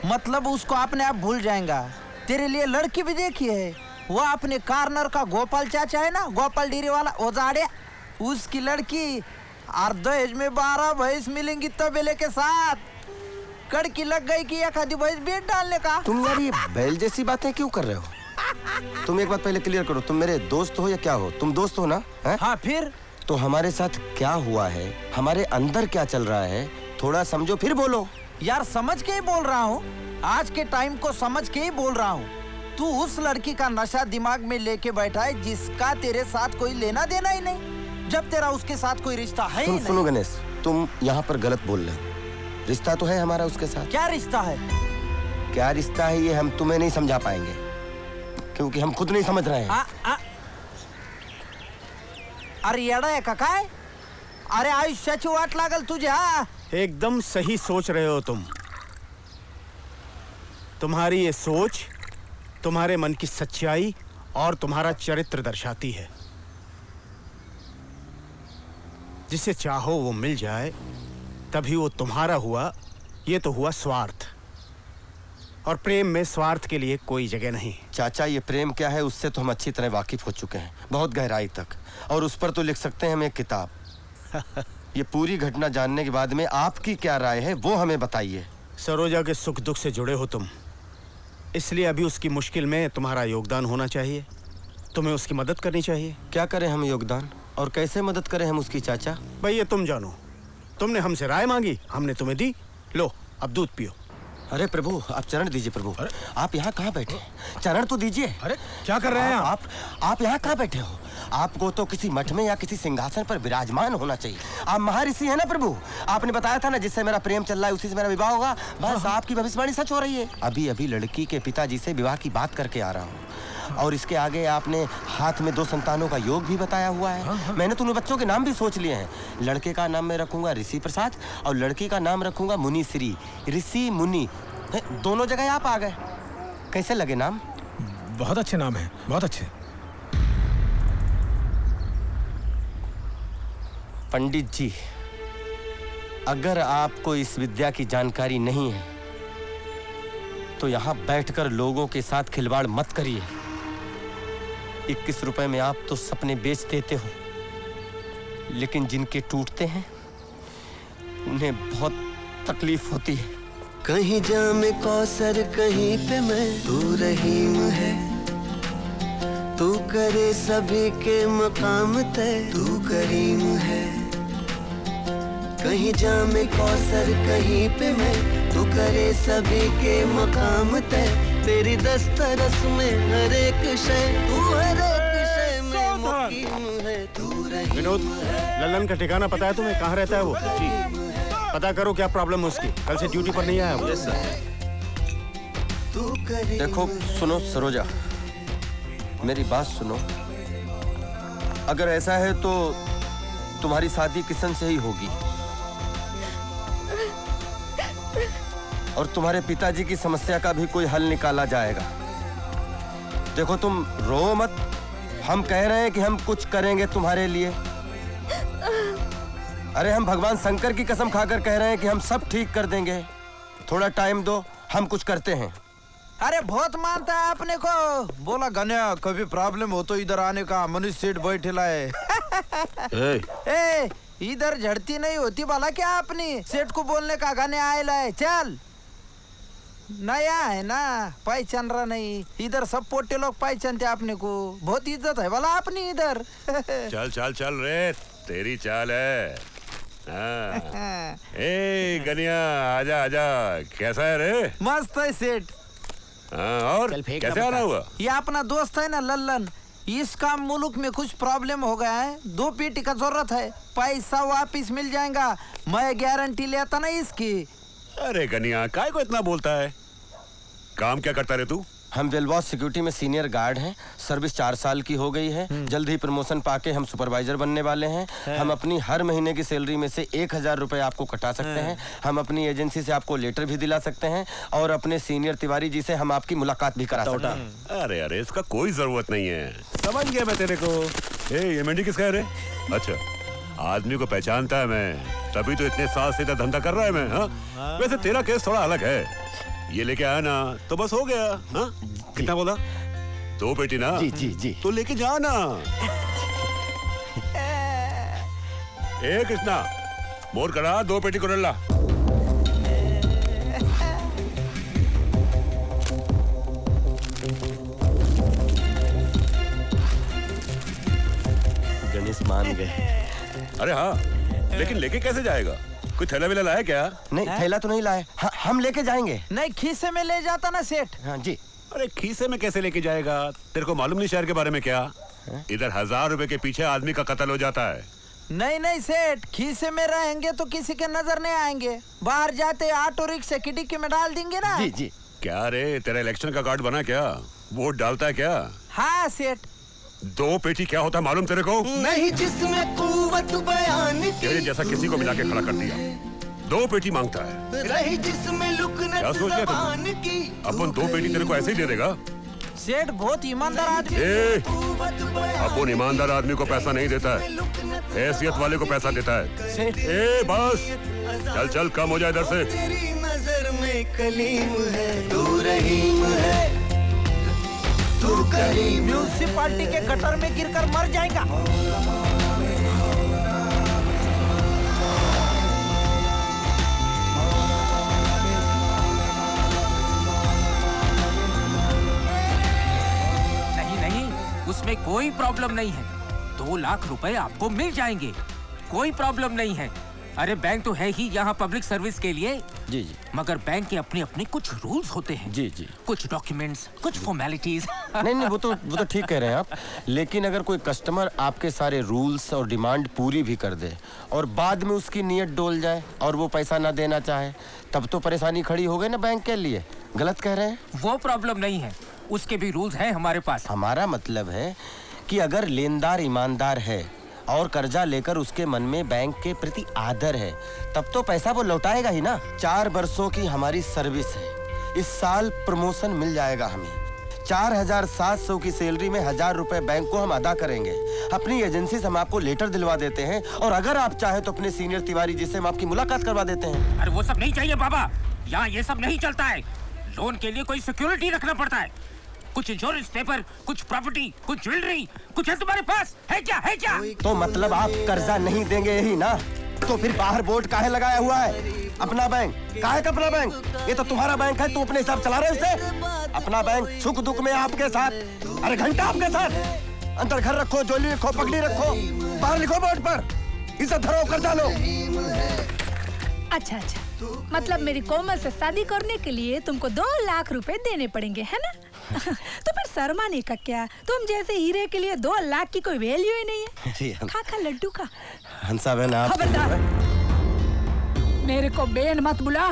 मतलब उसको अपने आप भूल जाएगा। तेरे लिए लड़की भी देखी है, वो अपने कार्नर का गोपाल चाचा है ना, गोपाल डेरी वाला, ओजाड़े, उसकी लड़की। और दहेज में 12 भैंस मिलेंगी तबेले के साथ। कड़की लग गई कि एक आधी भैंस बेच डालने का। तुम यार ये बैल जैसी बातें क्यों कर रहे हो? तुम एक बात पहले क्लियर करो, तुम मेरे दोस्त हो या क्या हो? तुम दोस्त हो ना? है? हाँ, फिर तो हमारे साथ क्या हुआ है, हमारे अंदर क्या चल रहा है, थोड़ा समझो फिर बोलो। यार समझ के ही बोल रहा हूँ, आज के टाइम को समझ के ही बोल रहा हूँ। तू उस लड़की का नशा दिमाग में लेके बैठा है जिसका तेरे साथ कोई लेना देना ही नहीं, जब तेरा उसके साथ कोई रिश्ता है ही नहीं। सुनो गणेश, तुम यहाँ पर गलत बोल रहे हो। रिश्ता तो है हमारा उसके साथ। क्या रिश्ता है? क्या रिश्ता है ये हम तुम्हें नहीं समझा पाएंगे, क्योंकि हम खुद नहीं समझ रहे हैं। अरे येडा है का काय? अरे आयुष्याची वाट लागल तुझ्या। एकदम सही सोच रहे हो तुम। तुम्हारी ये सोच तुम्हारे मन की सच्चाई और तुम्हारा चरित्र दर्शाती है। जिसे चाहो वो मिल जाए, तभी वो तुम्हारा हुआ। ये तो हुआ स्वार्थ, और प्रेम में स्वार्थ के लिए कोई जगह नहीं। चाचा, ये प्रेम क्या है उससे तो हम अच्छी तरह वाकिफ हो चुके हैं, बहुत गहराई तक, और उस पर तो लिख सकते हैं हम एक किताब। ये पूरी घटना जानने के बाद में आपकी क्या राय है वो हमें बताइए। सरोजा के सुख दुख से जुड़े हो तुम, इसलिए अभी उसकी मुश्किल में तुम्हारा योगदान होना चाहिए। तुम्हें उसकी मदद करनी चाहिए। क्या करें हम योगदान, और कैसे मदद करें हम उसकी चाचा? भाई ये तुम जानो। तुमने हमसे राय मांगी, हमने तुम्हें दी। लो अब दूध पियो। अरे प्रभु, आप चरण दीजिए प्रभु। आप यहाँ कहाँ बैठे? चरण तो दीजिए। अरे क्या कर रहे हैं आप यहाँ कहाँ बैठे हो? आपको तो किसी मठ में या किसी सिंहासन पर विराजमान होना चाहिए। आप महर्षि हैं ना प्रभु। आपने बताया था ना, जिससे मेरा प्रेम चल रहा है उसी से मेरा विवाह होगा। बस आपकी भविष्यवाणी सच हो रही है। अभी अभी लड़की के पिताजी से विवाह की बात करके आ रहा हूँ, और इसके आगे आपने हाथ में 2 संतानों का योग भी बताया हुआ है। मैंने तो उन बच्चों के नाम भी सोच लिए हैं। लड़के का नाम मैं रखूंगा ऋषि प्रसाद, और लड़की का नाम रखूंगा मुनि श्री। ऋषि मुनि दोनों जगह आप आ गए। कैसे लगे नाम? बहुत अच्छे नाम है, बहुत अच्छे। पंडित जी, अगर आपको इस विद्या की जानकारी नहीं है तो यहाँ बैठकर लोगों के साथ खिलवाड़ मत करिए। 21 रुपए में आप तो सपने बेच देते हो, लेकिन जिनके टूटते हैं उन्हें बहुत तकलीफ होती है। कहीं जामे कौसर कहीं पे मैं, तू रहीम है, तू करे सभी के मकाम तय, तू करीम है। कहीं जामे कौसर कहीं पे मैं, तू करे सभी के मकाम तय, तेरी दस्तरस में हर एक शय, तू हर एक शय में मुकीम है, तू रहीम। विनोद, लल्लन का ठिकाना पता है तुम्हें? कहाँ रहता है वो? जी। पता करो क्या प्रॉब्लम है उसकी। कल से ड्यूटी पर नहीं आया वो। Yes sir. देखो सुनो सरोजा, मेरी बात सुनो। अगर ऐसा है तो तुम्हारी शादी किशन से ही होगी, और तुम्हारे पिताजी की समस्या का भी कोई हल निकाला जाएगा। देखो तुम रो मत, हम कह रहे हैं कि हम कुछ करेंगे तुम्हारे लिए। अरे हम भगवान शंकर की कसम खाकर कह रहे हैं कि हम सब ठीक कर देंगे। थोड़ा टाइम दो, हम कुछ करते हैं। अरे बहुत मानता है अपने को। बोला गन्या कभी प्रॉब्लम हो तो इधर आने का, मनुष्य सेठ बैठेला है। ए, इधर झड़ती नहीं होती भला क्या अपनी? सेठ को बोलने का गन्या आयला है। चल, नया है ना, पहचान रहा नहीं। इधर सब पोटे लोग पहचानते अपने को, बहुत इज्जत है भला अपनी इधर। चल चल चल रे, तेरी चाल है। हाँ। ए गनिया, आजा आजा, कैसा है रे? मस्त है सेठ। हाँ, और कैसे आना हुआ? ये अपना दोस्त है ना लल्लन, इसका मुल्क में कुछ प्रॉब्लम हो गया है, 2 पेटी का जरूरत है, पैसा वापिस मिल जाएगा, मैं गारंटी लेता ना इसकी। अरे गनिया, काय को इतना बोलता है? काम क्या करता रे तू? हम वेलबॉस सिक्योरिटी में सीनियर गार्ड हैं। सर्विस 4 साल की हो गई है। जल्द ही प्रमोशन पाके हम सुपरवाइजर बनने वाले हैं। हम अपनी हर महीने की सैलरी में से 1000 रुपए आपको कटा सकते हैं। हम अपनी एजेंसी से आपको लेटर भी दिला सकते हैं, और अपने सीनियर तिवारी जी से हम आपकी मुलाकात भी करा सकते हैं। अरे अरे, इसका कोई जरूरत नहीं है, समझ गया मैं तेरे को। ये मंडी किसका है रे? अच्छा, आदमी को पहचानता है मैं, तभी तो इतने साल से धंधा कर रहा है मैं। हाँ? वैसे तेरा केस थोड़ा अलग है, ये लेके आया ना तो बस हो गया। हाँ? कितना बोला? 2 पेटी ना? जी जी जी। तो लेके जाना। कृष्णा, मोर करा 2 पेटी कुरल्ला। गणेश मान गए। अरे हाँ, लेकिन लेके कैसे जाएगा? कोई थैला वेला लाया क्या? नहीं, थैला तो नहीं लाए। हम लेके जाएंगे। नहीं, खीसे में ले जाता ना सेठ। हाँ जी। अरे खीसे में कैसे लेके जाएगा? तेरे को मालूम नहीं शहर के बारे में क्या? इधर 1000 रुपए के पीछे आदमी का कत्ल हो जाता है। नहीं नहीं सेठ, खीसे में रहेंगे तो किसी के नजर नहीं आएंगे। बाहर जाते ऑटो रिक्शा की डिक्की में डाल देंगे ना। जी जी। क्या रे, तेरा इलेक्शन का कार्ड बना क्या? वोट डालता है क्या? हाँ सेठ। 2 पेटी क्या होता है मालूम तेरे को? नहीं, जिसमें कुव्वत बयान की, तेरे जैसा किसी को मिला के खड़ा कर दिया। 2 पेटी मांगता है। रही जिसमें लुकनत क्या सोच लिया ज़बान तुम? की, अपन 2 पेटी तेरे को ऐसे ही दे देगा? सेठ बहुत ईमानदार आदमी। अपन ईमानदार आदमी को पैसा नहीं देता है, हैसियत वाले को पैसा देता है। बस चल चल, कम हो जाए इधर से। तेरी नजर में कलीम है, तू रहीम है, तू करीम। म्यूनिसिपालिटी के गटर में गिरकर मर जाएगा। उसमें कोई प्रॉब्लम नहीं है। 2 लाख रुपए आपको मिल जाएंगे, कोई प्रॉब्लम नहीं है। अरे बैंक तो है ही यहाँ पब्लिक सर्विस के लिए। जी जी। मगर बैंक के अपने अपने कुछ रूल्स होते हैं। जी जी। कुछ डॉक्यूमेंट्स, कुछ फॉर्मेलिटीज। नहीं, वो तो ठीक कह रहे हैं आप। लेकिन अगर कोई कस्टमर आपके सारे रूल्स और डिमांड पूरी भी कर दे और बाद में उसकी नीयत डोल जाए और वो पैसा ना देना चाहे, तब तो परेशानी खड़ी हो गई ना बैंक के लिए। गलत कह रहे हैं? वो प्रॉब्लम नहीं है, उसके भी रूल्स हैं हमारे पास। हमारा मतलब है कि अगर लेनदार ईमानदार है और कर्जा लेकर उसके मन में बैंक के प्रति आदर है, तब तो पैसा वो लौटाएगा ही ना। 4 वर्षों की हमारी सर्विस है, इस साल प्रमोशन मिल जाएगा हमें। 4700 की सैलरी में 1000 रुपए बैंक को हम अदा करेंगे। अपनी एजेंसी से हम आपको लेटर दिलवा देते हैं और अगर आप चाहे तो अपने सीनियर तिवारी जी से हम आपकी मुलाकात करवा देते हैं। अरे वो सब नहीं चाहिए बाबा, यहाँ ये सब नहीं चलता है। लोन के लिए कोई सिक्योरिटी रखना पड़ता है, कुछ इंश्योरेंस पेपर, कुछ प्रॉपर्टी, कुछ ज्वेलरी, कुछ है तुम्हारे पास? है क्या? है क्या? तो मतलब आप कर्जा नहीं देंगे यही ना? तो फिर बाहर बोर्ड काहे लगाया हुआ है? अपना बैंक काहे का अपना बैंक? ये तो तुम्हारा बैंक है, तुम अपने हिसाब चला रहे हो इसे। अपना बैंक सुख दुख में आपके साथ, अरे घंटा आपके साथ। अंदर घर रखो, ज्वेलरी रखो, पगड़ी रखो, बाहर लिखो बोर्ड पर इज्जत धरो, कर्जा लो। अच्छा अच्छा, मतलब मेरी कोमल से शादी करने के लिए तुमको 2 लाख रुपए देने पड़ेंगे, है ना? तो फिर शर्माने का क्या? तुम जैसे हीरे के लिए 2 लाख की कोई वैल्यू ही नहीं है। खा खा लड्डू खा। हंसा बहन आप खबरदार, मेरे को बेन मत बुला।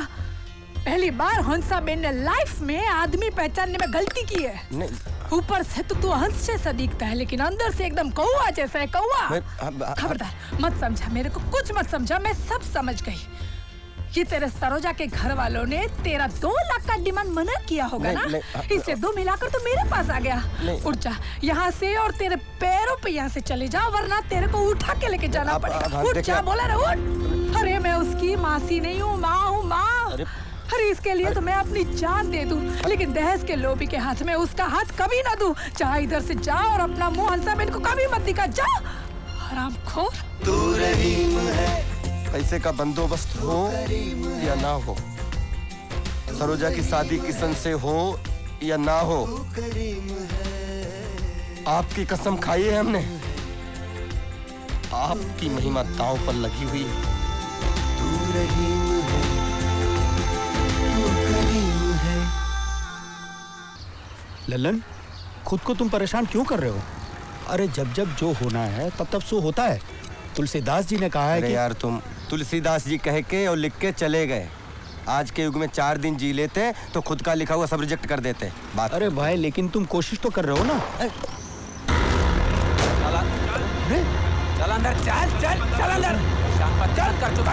पहली बार हंसा बेन ने लाइफ में आदमी पहचानने में गलती की है। ऊपर से तो तू हंस जैसा दिखता है, लेकिन अंदर से एकदम कौवा जैसा है, कौवा। खबरदार, मत समझा मेरे को, कुछ मत समझा, मैं सब समझ गई। ये तेरे सरोजा के घर वालों ने तेरा 2 लाख का डिमांड मना किया होगा ना? इसे 2 मिलाकर तो मेरे पास आ गया। उठ जा यहाँ से और तेरे पैरों पे यहाँ से चले जा, वरना तेरे को उठा के लेके जाना पड़ेगा। उठ जा, बोला ना उठ। अरे मैं उसकी मासी नहीं हूँ, माँ हूँ, माँ। अरे इसके लिए तो मैं अपनी जान दे दूं, लेकिन दहेज के लोभी के हाथ में उसका हाथ कभी ना दूं। चाहे इधर से जा और अपना मुंह हंसा बेन को कभी मत दिखा। जा हरामखोर। तू रहीम है। पैसे का बंदोबस्त हो या ना हो, सरोजा की शादी किशन से हो या ना हो, आपकी कसम खाई है हमने। आपकी महिमा दांव पर लगी हुई है। तू रहीम है, तू करीम है। लल्लन, खुद को तुम परेशान क्यों कर रहे हो? अरे जब जब जो होना है तब तब सो होता है। तुलसीदास जी ने कहा है कि यार तुम तुलसीदास जी कह के और लिख के चले गए। आज के युग में 4 दिन जी लेते तो खुद का लिखा हुआ सब रिजेक्ट कर देते। बात अरे भाई, लेकिन तुम कोशिश तो कर रहे हो ना। चल अंदर, चल चल चल अंदर। शाम पर चल कर चुका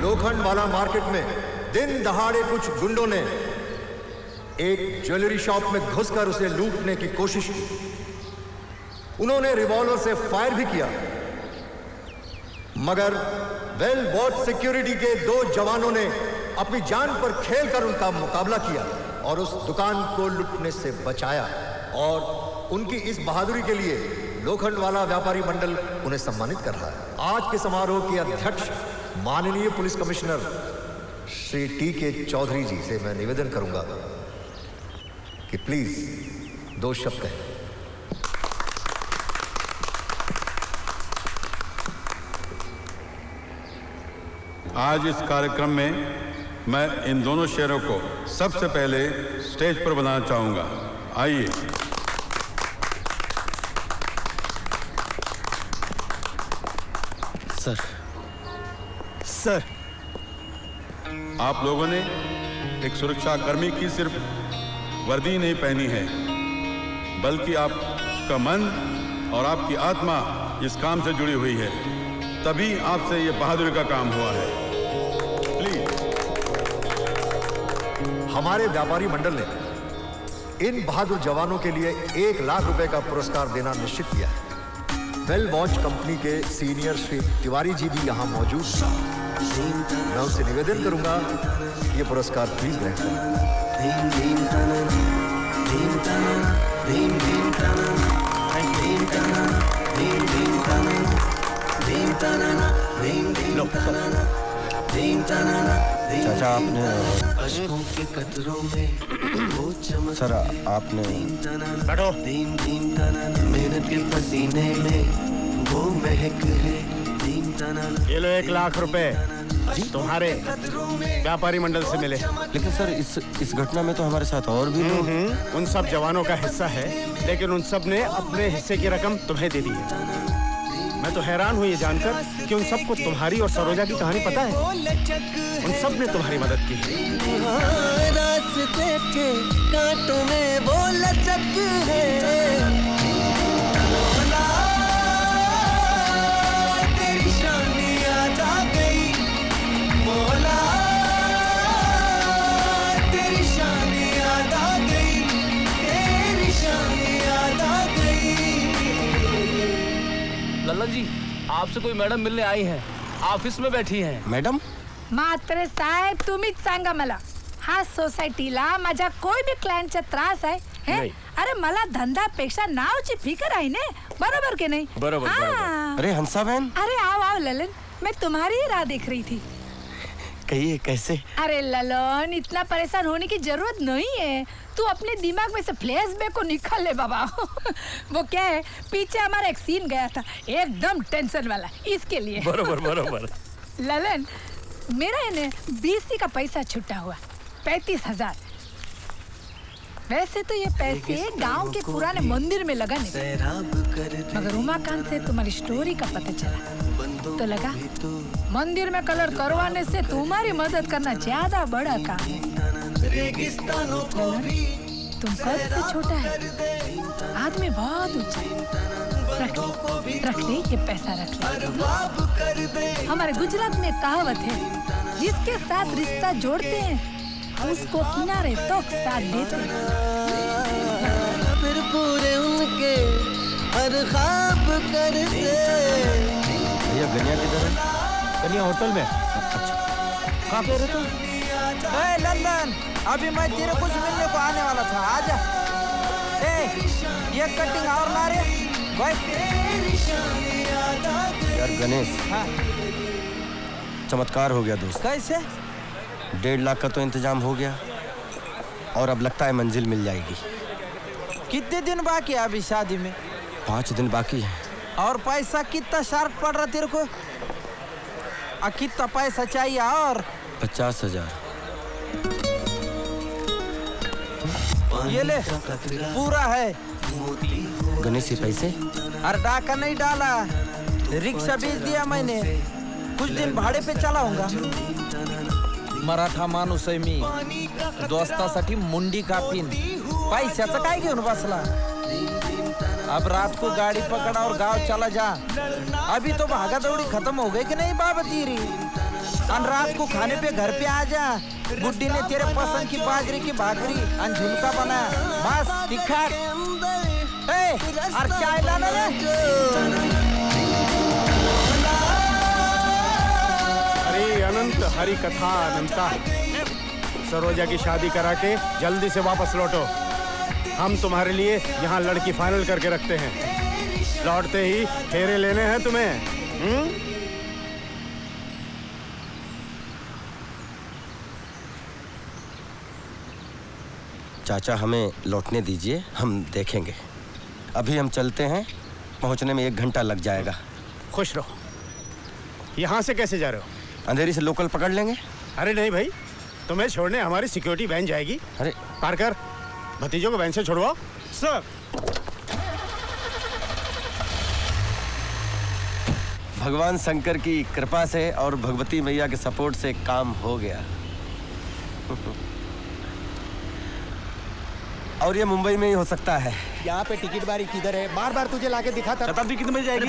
लोखंडवाला मार्केट में दिन दहाड़े कुछ गुंडों ने एक ज्वेलरी शॉप में घुसकर उसे लूटने की कोशिश की। उन्होंने रिवॉल्वर से फायर भी किया, मगर वेल बॉट सिक्योरिटी के 2 जवानों ने अपनी जान पर खेलकर उनका मुकाबला किया और उस दुकान को लूटने से बचाया। और उनकी इस बहादुरी के लिए लोखंडवाला व्यापारी मंडल उन्हें सम्मानित कर रहा है। आज के समारोह के अध्यक्ष माननीय police commissioner Shri T K. Chaudhary ji से मैं निवेदन करूंगा कि प्लीज 2 शब्द कहें। आज इस कार्यक्रम में मैं इन दोनों शेरों को सबसे पहले स्टेज पर बुलाना चाहूंगा। आइए। सर, आप लोगों ने एक सुरक्षा कर्मी की सिर्फ वर्दी नहीं पहनी है, बल्कि आपका मन और आपकी आत्मा इस काम से जुड़ी हुई है। तभी आपसे ये बहादुरी का काम हुआ है। प्लीज। हमारे व्यापारी मंडल ने इन बहादुर जवानों के लिए 1 लाख रुपए का पुरस्कार देना निश्चित किया है। वेल वॉच कंपनी के सीनियर श्री तिवारी जी भी यहाँ मौजूद हैं। मैं उनसे निवेदन करूंगा ये पुरस्कार प्लीज ग्रहण चाचा आपने सर आपने बैठो। मेहनत के पसीने में वो महक है। ये लो 1 लाख रुपए तुम्हारे व्यापारी मंडल से मिले। लेकिन सर इस घटना में तो हमारे साथ और भी लोग उन सब जवानों का हिस्सा है, लेकिन उन सब ने अपने हिस्से की रकम तुम्हें दे दी है। मैं तो हैरान हूँ ये जानकर कि उन सबको तुम्हारी और सरोजा की कहानी पता है। उन सब ने तुम्हारी मदद की है। रास्ते के कांटों में वो लचक है। तेरी शान याद आ गई मौला, तेरी शान याद आ गई, तेरी शान याद आ गई। लल्लन जी, आपसे कोई मैडम मिलने आई हैं, ऑफिस में बैठी हैं। मैडम? मात्र साहेब तुम्हीच सांगा मला, हा सोसायटीला माझ्या कोई भी क्लायंटचा त्रास आहे हे? अरे मला धंद्यापेक्षा नावची फिकर आहे ने, बरोबर के नहीं? बरोबर बरोबर। अरे हंसा बहन, अरे आओ आओ ललन, मैं तुम्हारी ही राह देख रही थी। कहिए कैसे? अरे ललन, इतना परेशान होने की जरूरत नहीं है। तू अपने दिमाग में से फ्लैशबैक को निकाल ले बाबा। वो क्या है, पीछे हमारा एक सीन गया था एकदम टेंशन वाला, इसके लिए। बरोबर बरोबर। ललन, मेरा है 20 का पैसा छुटा हुआ 35,000। वैसे तो ये पैसे गांव के पुराने मंदिर में लगाने, मगर उमाकांत से तुम्हारी स्टोरी का पता चला तो लगा मंदिर में कलर करवाने से तुम्हारी मदद करना ज्यादा बड़ा काम है। तुम कद से छोटा है, आदमी बहुत ऊंचा है। रख ले ये पैसा, रख ले। हमारे गुजरात में कहावत है, जिसके साथ रिश्ता जोड़ते हैं उसको किनारे तो साथ देते हैं। फिर पूरे उनके हर ख्वाब करते। भैया गनिया किधर है? गनिया होटल में। कहाँ पे रहे तुम? लंदन, अभी मैं तेरे कुछ मिलने को आने वाला था, आजा। ये कटिंग और ना रे यार गणेश, हाँ। चमत्कार हो गया दोस्त। कैसे? 1.5 लाख का तो इंतजाम हो गया और अब लगता है मंजिल मिल जाएगी। कितने दिन बाकी है अभी शादी में? 5 दिन बाकी है। और पैसा कितना शार्ट पड़ रहा तेरे को? कितना पैसा चाहिए? और 50,000। ये ले, पूरा है। गणेश, ये पैसे? अरे डाका नहीं डाला, रिक्शा बेच दिया मैंने, कुछ दिन भाड़े पे चलाऊंगा। मराठा माणूस आहे मी, दोस्तासाठी मुंडी कापीन, पैशाचं काय घेऊन बसला? अब रात को गाड़ी पकड़ा और गांव चला जा। अभी तो भागा दौड़ी खत्म हो गई कि नहीं बाबा तेरी? और रात को खाने पे घर पे आ जा। बुड्ढी ने तेरे पसंद की बाजरे की भाकरी और झुमका बनाया, बस दिखा। और चाय लाना रे। हरी अनंत हरी कथा अनंता। सरोजा की शादी करा के जल्दी से वापस लौटो। हम तुम्हारे लिए यहाँ लड़की फाइनल करके रखते हैं। लौटते ही फेरे लेने हैं तुम्हें। चाचा हमें लौटने दीजिए, हम देखेंगे। अभी हम चलते हैं, पहुंचने में 1 घंटा लग जाएगा। खुश रहो। यहाँ से कैसे जा रहे हो? अंधेरी से लोकल पकड़ लेंगे। अरे नहीं भाई, तुम्हें छोड़ने हमारी सिक्योरिटी वैन जाएगी। अरे पार्कर, भतीजों को वैन से छोड़वाओ। सर। भगवान शंकर की कृपा से और भगवती मैया के सपोर्ट से काम हो गया। और ये मुंबई में ही हो सकता है। यहाँ पे टिकट बारी किधर है? बार बार तुझे लाके दिखाता। शताब्दी कितने बजे जाएगी?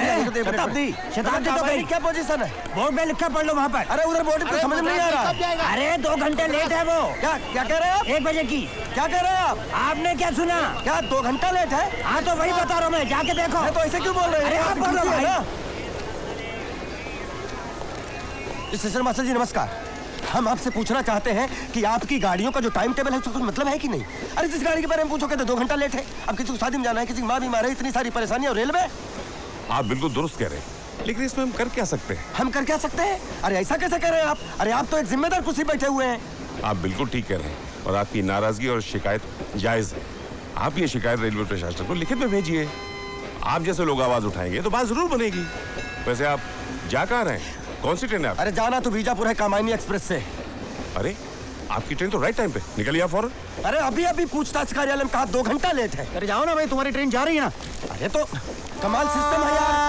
शताब्दी तो गई। क्या पोजीशन है? बोर्ड में लिखा पढ़ लो वहाँ पर। अरे उधर बोर्ड पे समझ में नहीं आ रहा। अरे 2 घंटे लेट है वो। क्या क्या कह रहे हैं आप? 1 बजे की। क्या कह रहे हैं आप? आपने क्या सुना? क्या 2 घंटा लेट है? हाँ तो वही बता रहा हूँ मैं, जाके देखो। तो ऐसे क्यों बोल रहे हैं? अरे आप बोलो भाई। स्टेशन मास्टर जी नमस्कार। हम आपसे पूछना चाहते हैं कि आपकी गाड़ियों का जो टाइम टेबल है उसका कुछ मतलब है कि नहीं? अरे जिस गाड़ी के बारे में पूछोगे तो 2 घंटा लेट है। अब किसी को शादी में जाना है, किसी की माँ बीमार है, इतनी सारी परेशानियां। और रेलवे। आप बिल्कुल दुरुस्त कह रहे हैं, लेकिन इसमें हम कर क्या सकते हैं? हम कर क्या सकते हैं? अरे ऐसा कैसे कह रहे हैं आप? अरे आप तो एक जिम्मेदार कुर्सी बैठे हुए हैं। आप बिल्कुल ठीक कह रहे हैं और आपकी नाराजगी और शिकायत जायज है। आप ये शिकायत रेलवे प्रशासन को लिखित में भेजिए। आप जैसे लोग आवाज उठाएंगे तो बात जरूर बनेगी। वैसे आप जा कहाँ रहे हैं? कौन सी ट्रेन है? अरे जाना तो बीजापुर है, कामायनी एक्सप्रेस से। अरे आपकी ट्रेन तो राइट टाइम पे निकलिए आप फौरन। अरे अभी पूछताछ कार्यालय में कहा 2 घंटा लेट है। अरे जाओ ना भाई, तुम्हारी ट्रेन जा रही है ना। अरे तो कमाल सिस्टम है यार।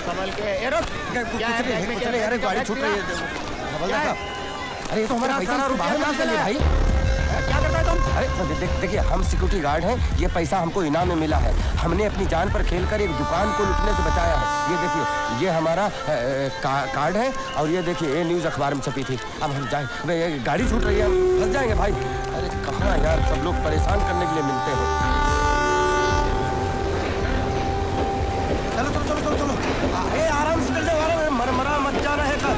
संभल के अरे गाड़ी छूट रही है। अरे ये तो हमारा पैसा बाहर निकाल लिया भाई। क्या करता है तुम? अरे देखिए हम सिक्योरिटी गार्ड हैं। ये पैसा हमको इनाम में मिला है। हमने अपनी जान पर खेलकर एक दुकान को लूटने से बचाया है। ये देखिए ये हमारा कार्ड है और ये देखिए ये न्यूज़ अखबार में छपी थी। अब हम जाए, गाड़ी छूट रही है, हम फंस जाएंगे भाई। अरे कहाँ यार, सब लोग परेशान करने के लिए मिलते हैं। चलो चलो चलो चलो चलो, आराम से चल जाओ, मरमरा मत जाना है कल।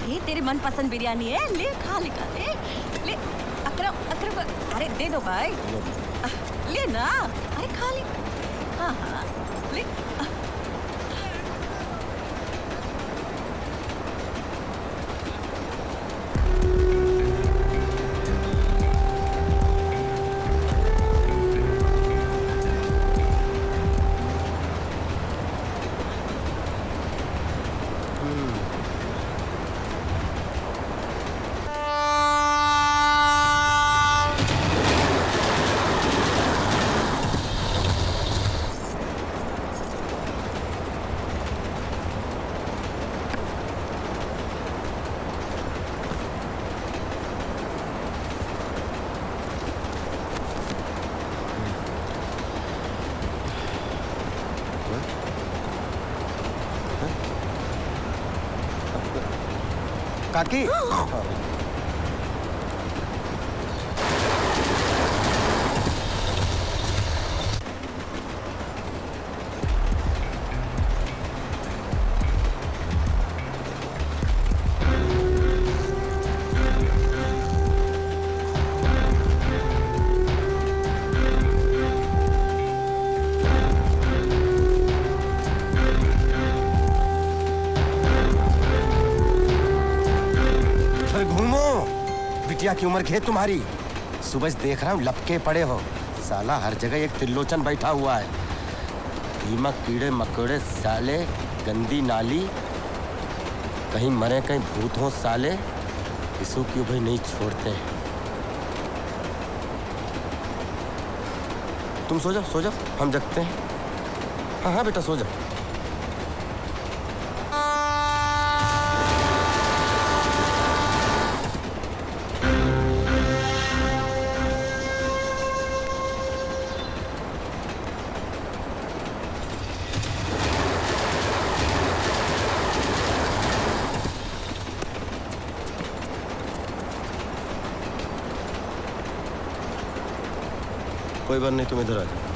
ये तेरी मनपसंद बिरयानी है, ले खा ले खा ले अकरम अकरम, अरे दे दो भाई, ले ना, अरे खा ले। हाँ हाँ ले। काकी बिटिया की उम्र है तुम्हारी। सुबह से देख रहा हूँ लपके पड़े हो। साला हर जगह एक त्रिलोचन बैठा हुआ है। दीमक कीड़े मकोड़े साले, गंदी नाली, कहीं मरे कहीं भूत हो साले, इसू क्यों भाई नहीं छोड़ते। तुम सो जाओ हम जगते हैं। हाँ हाँ बेटा सो जाओ। कोई बात नहीं, तुम इधर आ जाओ।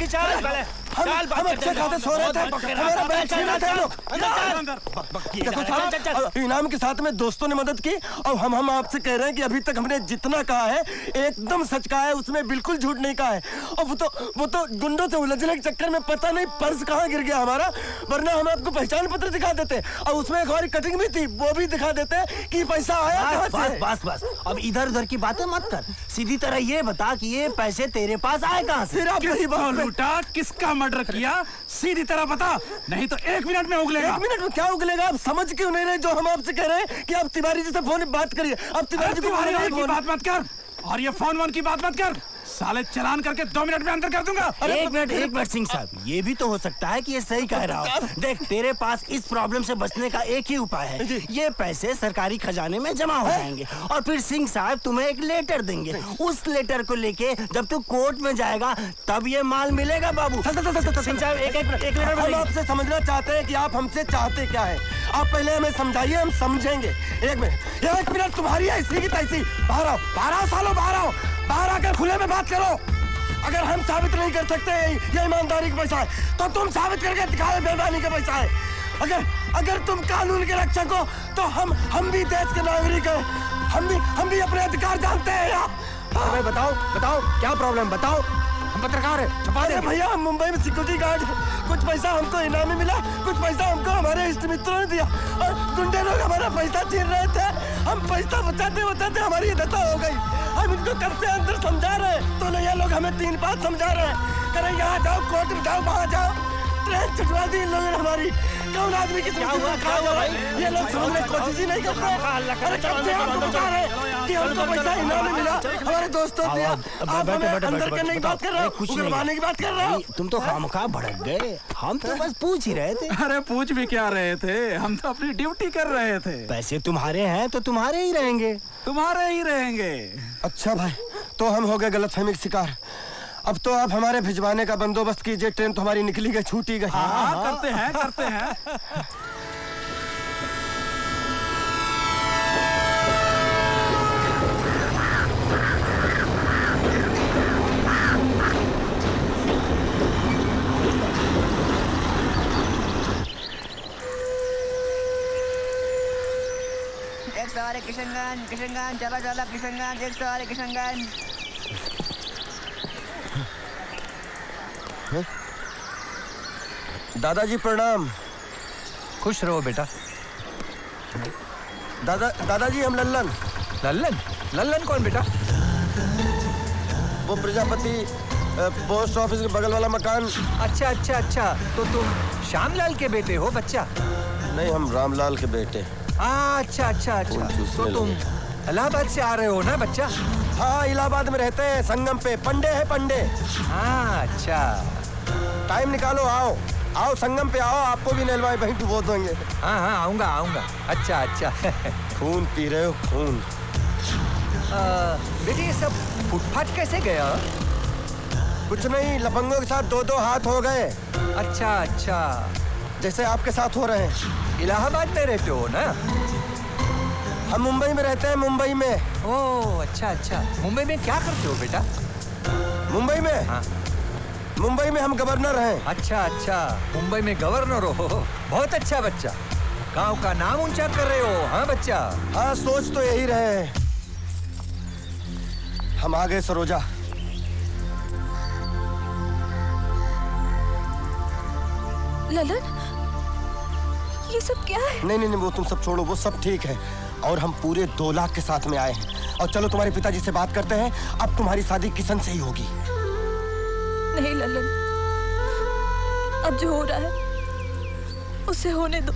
जल्दी चल पहले। हम अच्छे खाते सो रहे थे, हमारा बैग छीन रहे थे लोग। देखो साहब, इनाम के साथ में दोस्तों ने मदद की और हम आपसे कह रहे हैं कि अभी तक हमने जितना कहा है एकदम सच कहा है, उसमें बिल्कुल झूठ नहीं कहा है। और वो तो गुंडों से उलझने के चक्कर में पता नहीं पर्स कहाँ गिर गया हमारा, वरना हम आपको पहचान पत्र दिखा देते और उसमें एक और कटिंग भी थी, वो भी दिखा देते कि पैसा आया कहाँ से। बस अब इधर उधर की बातें मत कर, सीधी तरह ये बता कि ये पैसे तेरे पास आए कहाँ से। फिर आप यही बात लूटा, किसका मर्डर किया, सीधी तरह बता, नहीं तो 1 मिनट में उगलेगा। 1 मिनट में क्या उगलेगा? आप समझ क्यों नहीं रहे जो हम आपसे कह रहे हैं कि आप तिवारी जी से फोन बात करिए। आप तिवारी जी की बात मत कर और ये फोन की बात मत कर, साले चालान करके 2 मिनट में अंदर कर दूंगा। एक मिनट सिंह साहब, ये भी तो हो सकता है कि ये सही कह रहा हो। देख, तेरे पास इस प्रॉब्लम से बचने का एक ही उपाय है, ये पैसे सरकारी खजाने में जमा हो जाएंगे और फिर सिंह साहब तुम्हें एक लेटर देंगे। उस लेटर को लेके जब तू कोर्ट में जाएगा तब ये माल मिलेगा बाबू। सिंह साहब एक लेटर हम आपसे समझना चाहते हैं कि आप हमसे चाहते क्या है। आप पहले हमें समझाइए, हम समझेंगे। 1 मिनट तुम्हारी ऐसी की तैसी। बाहर आओ सालों, बाहर आकर खुले में बात करो। अगर हम साबित नहीं कर सकते ये ईमानदारी का पैसा है तो तुम साबित करके दिखाओ बेईमानी का पैसा है। अगर तुम कानून के रक्षक हो तो हम भी देश के नागरिक हैं, हम भी अपने अधिकार जानते हैं यार। भाई बताओ क्या प्रॉब्लम, बताओ। हम पत्रकार है, छुपा दे। भैया हम मुंबई में सिक्योरिटी गार्ड, कुछ पैसा हमको इनाम में मिला, कुछ पैसा हमको हमारे इष्ट मित्रों ने दिया और गुंडे लोग हमारा पैसा छीन रहे थे। हम पैसा बचाते हमारी दशा हो गई। हम इनको कब से अंदर समझा रहे हैं तो ये लोग हमें 3 बात समझा रहे हैं। करें यहाँ जाओ, कोर्ट में जाओ, वहाँ जाओ, ट्रेन छुटवा दी इन लोगों ने हमारी। कौन आदमी की क्या हुआ ये लोग समझने की कोशिश ही नहीं करते। अरे कब से हमको बता रहे कि हमको पैसा इनाम में मिला, हमारे दोस्तों दिया, आप हमें अंदर करने की बात कर रहे हो, उगलवाने की बात कर रहे हो। तुम तो खामखा भड़क गए, हम तो बस पूछ ही रहे थे। अरे पूछ भी क्या रहे थे, हम तो अपनी ड्यूटी कर रहे थे। पैसे तुम्हारे हैं तो तुम्हारे ही रहेंगे। तुम्हारे ही रहेंगे। अच्छा भाई, तो हम हो गए गलतफहमी के शिकार। अब तो आप हमारे भिजवाने का बंदोबस्त कीजिए, ट्रेन तो हमारी निकली गई, छूटी गई। हाँ, करते हैं। किशनगंज चला किशनगंज, 108 किशनगंज। दादाजी प्रणाम। खुश रहो बेटा। दादाजी हम लल्लन कौन बेटा? वो प्रजापति पोस्ट ऑफिस के बगल वाला मकान। अच्छा, तो तुम श्यामलाल के बेटे हो बच्चा? नहीं, हम रामलाल के बेटे। अच्छा, तो तुम इलाहाबाद से आ रहे हो ना बच्चा? हाँ, इलाहाबाद में रहते हैं, संगम पे। पंडे है पंडे। हाँ, अच्छा। टाइम निकालो, आओ संगम पे आओ, आपको भी नहलवाए वहीं डुबो देंगे। हाँ, आऊंगा। अच्छा। खून पी रहे हो, खून। बेटे ये सब फुटपाथ कैसे गया? कुछ नहीं, लफंगों के साथ 2-2 हाथ हो गए। अच्छा, जैसे आपके साथ हो रहे हैं। इलाहाबाद में रहते हो ना? हम मुंबई में रहते हैं, मुंबई में। ओह, अच्छा। मुंबई में क्या करते हो बेटा? मुंबई में? हाँ। मुंबई में हम गवर्नर हैं। अच्छा, मुंबई में गवर्नर हो, बहुत अच्छा बच्चा। गांव का नाम ऊंचा कर रहे हो। हाँ बच्चा। हाँ, सोच तो यही रहे हैं। हम आ गए सरोजा। ललन, ये सब क्या है? नहीं, वो तुम सब छोड़ो, वो सब ठीक है। और हम पूरे 2 लाख के साथ में आए हैं। और चलो तुम्हारे पिताजी से बात करते हैं। अब तुम्हारी शादी किशन से ही होगी। नहीं ललन, अब जो हो रहा है उसे होने दो।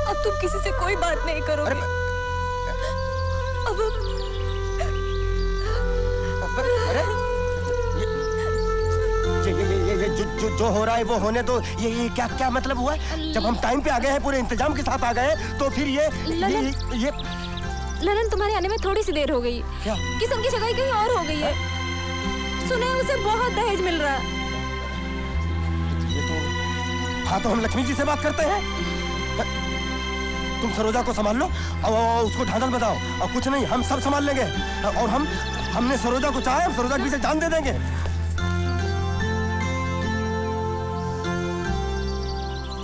अब तुम किसी से कोई बात नहीं करोगे। ये जो हो रहा है वो होने दो। ये क्या मतलब हुआ? जब हम टाइम पे आ गए हैं, पूरे इंतजाम के साथ आ गए हैं, तो फिर ये ललन, तुम्हारे आने में थोड़ी सी देर हो गई। क्या? किशन की जगह कहीं और हो गई है। सुने उसे बहुत दहेज मिल रहा है। हाँ, तो हम लक्ष्मी जी से बात करते हैं। तुम सरोजा को संभाल लो और उसको ढांढल बताओ, और कुछ नहीं, हम सब संभाल लेंगे। और हमने सरोजा को चाहा, हम सरोजा के पीछे जान दे देंगे।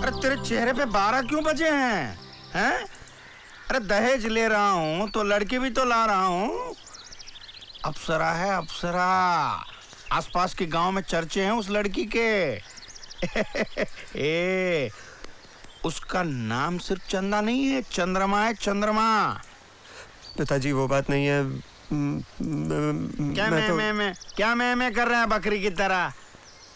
अरे तेरे चेहरे पे 12 क्यों बजे हैं? हैं? अरे दहेज ले रहा हूँ तो लड़की भी तो ला रहा हूँ। अप्सरा है अप्सरा। आसपास के गांव में चर्चे हैं उस लड़की के। ए, उसका नाम सिर्फ चंदा नहीं है, चंद्रमा है, चंद्रमा। पिताजी वो बात नहीं है। क्या मैं कर रहा है बकरी की तरह?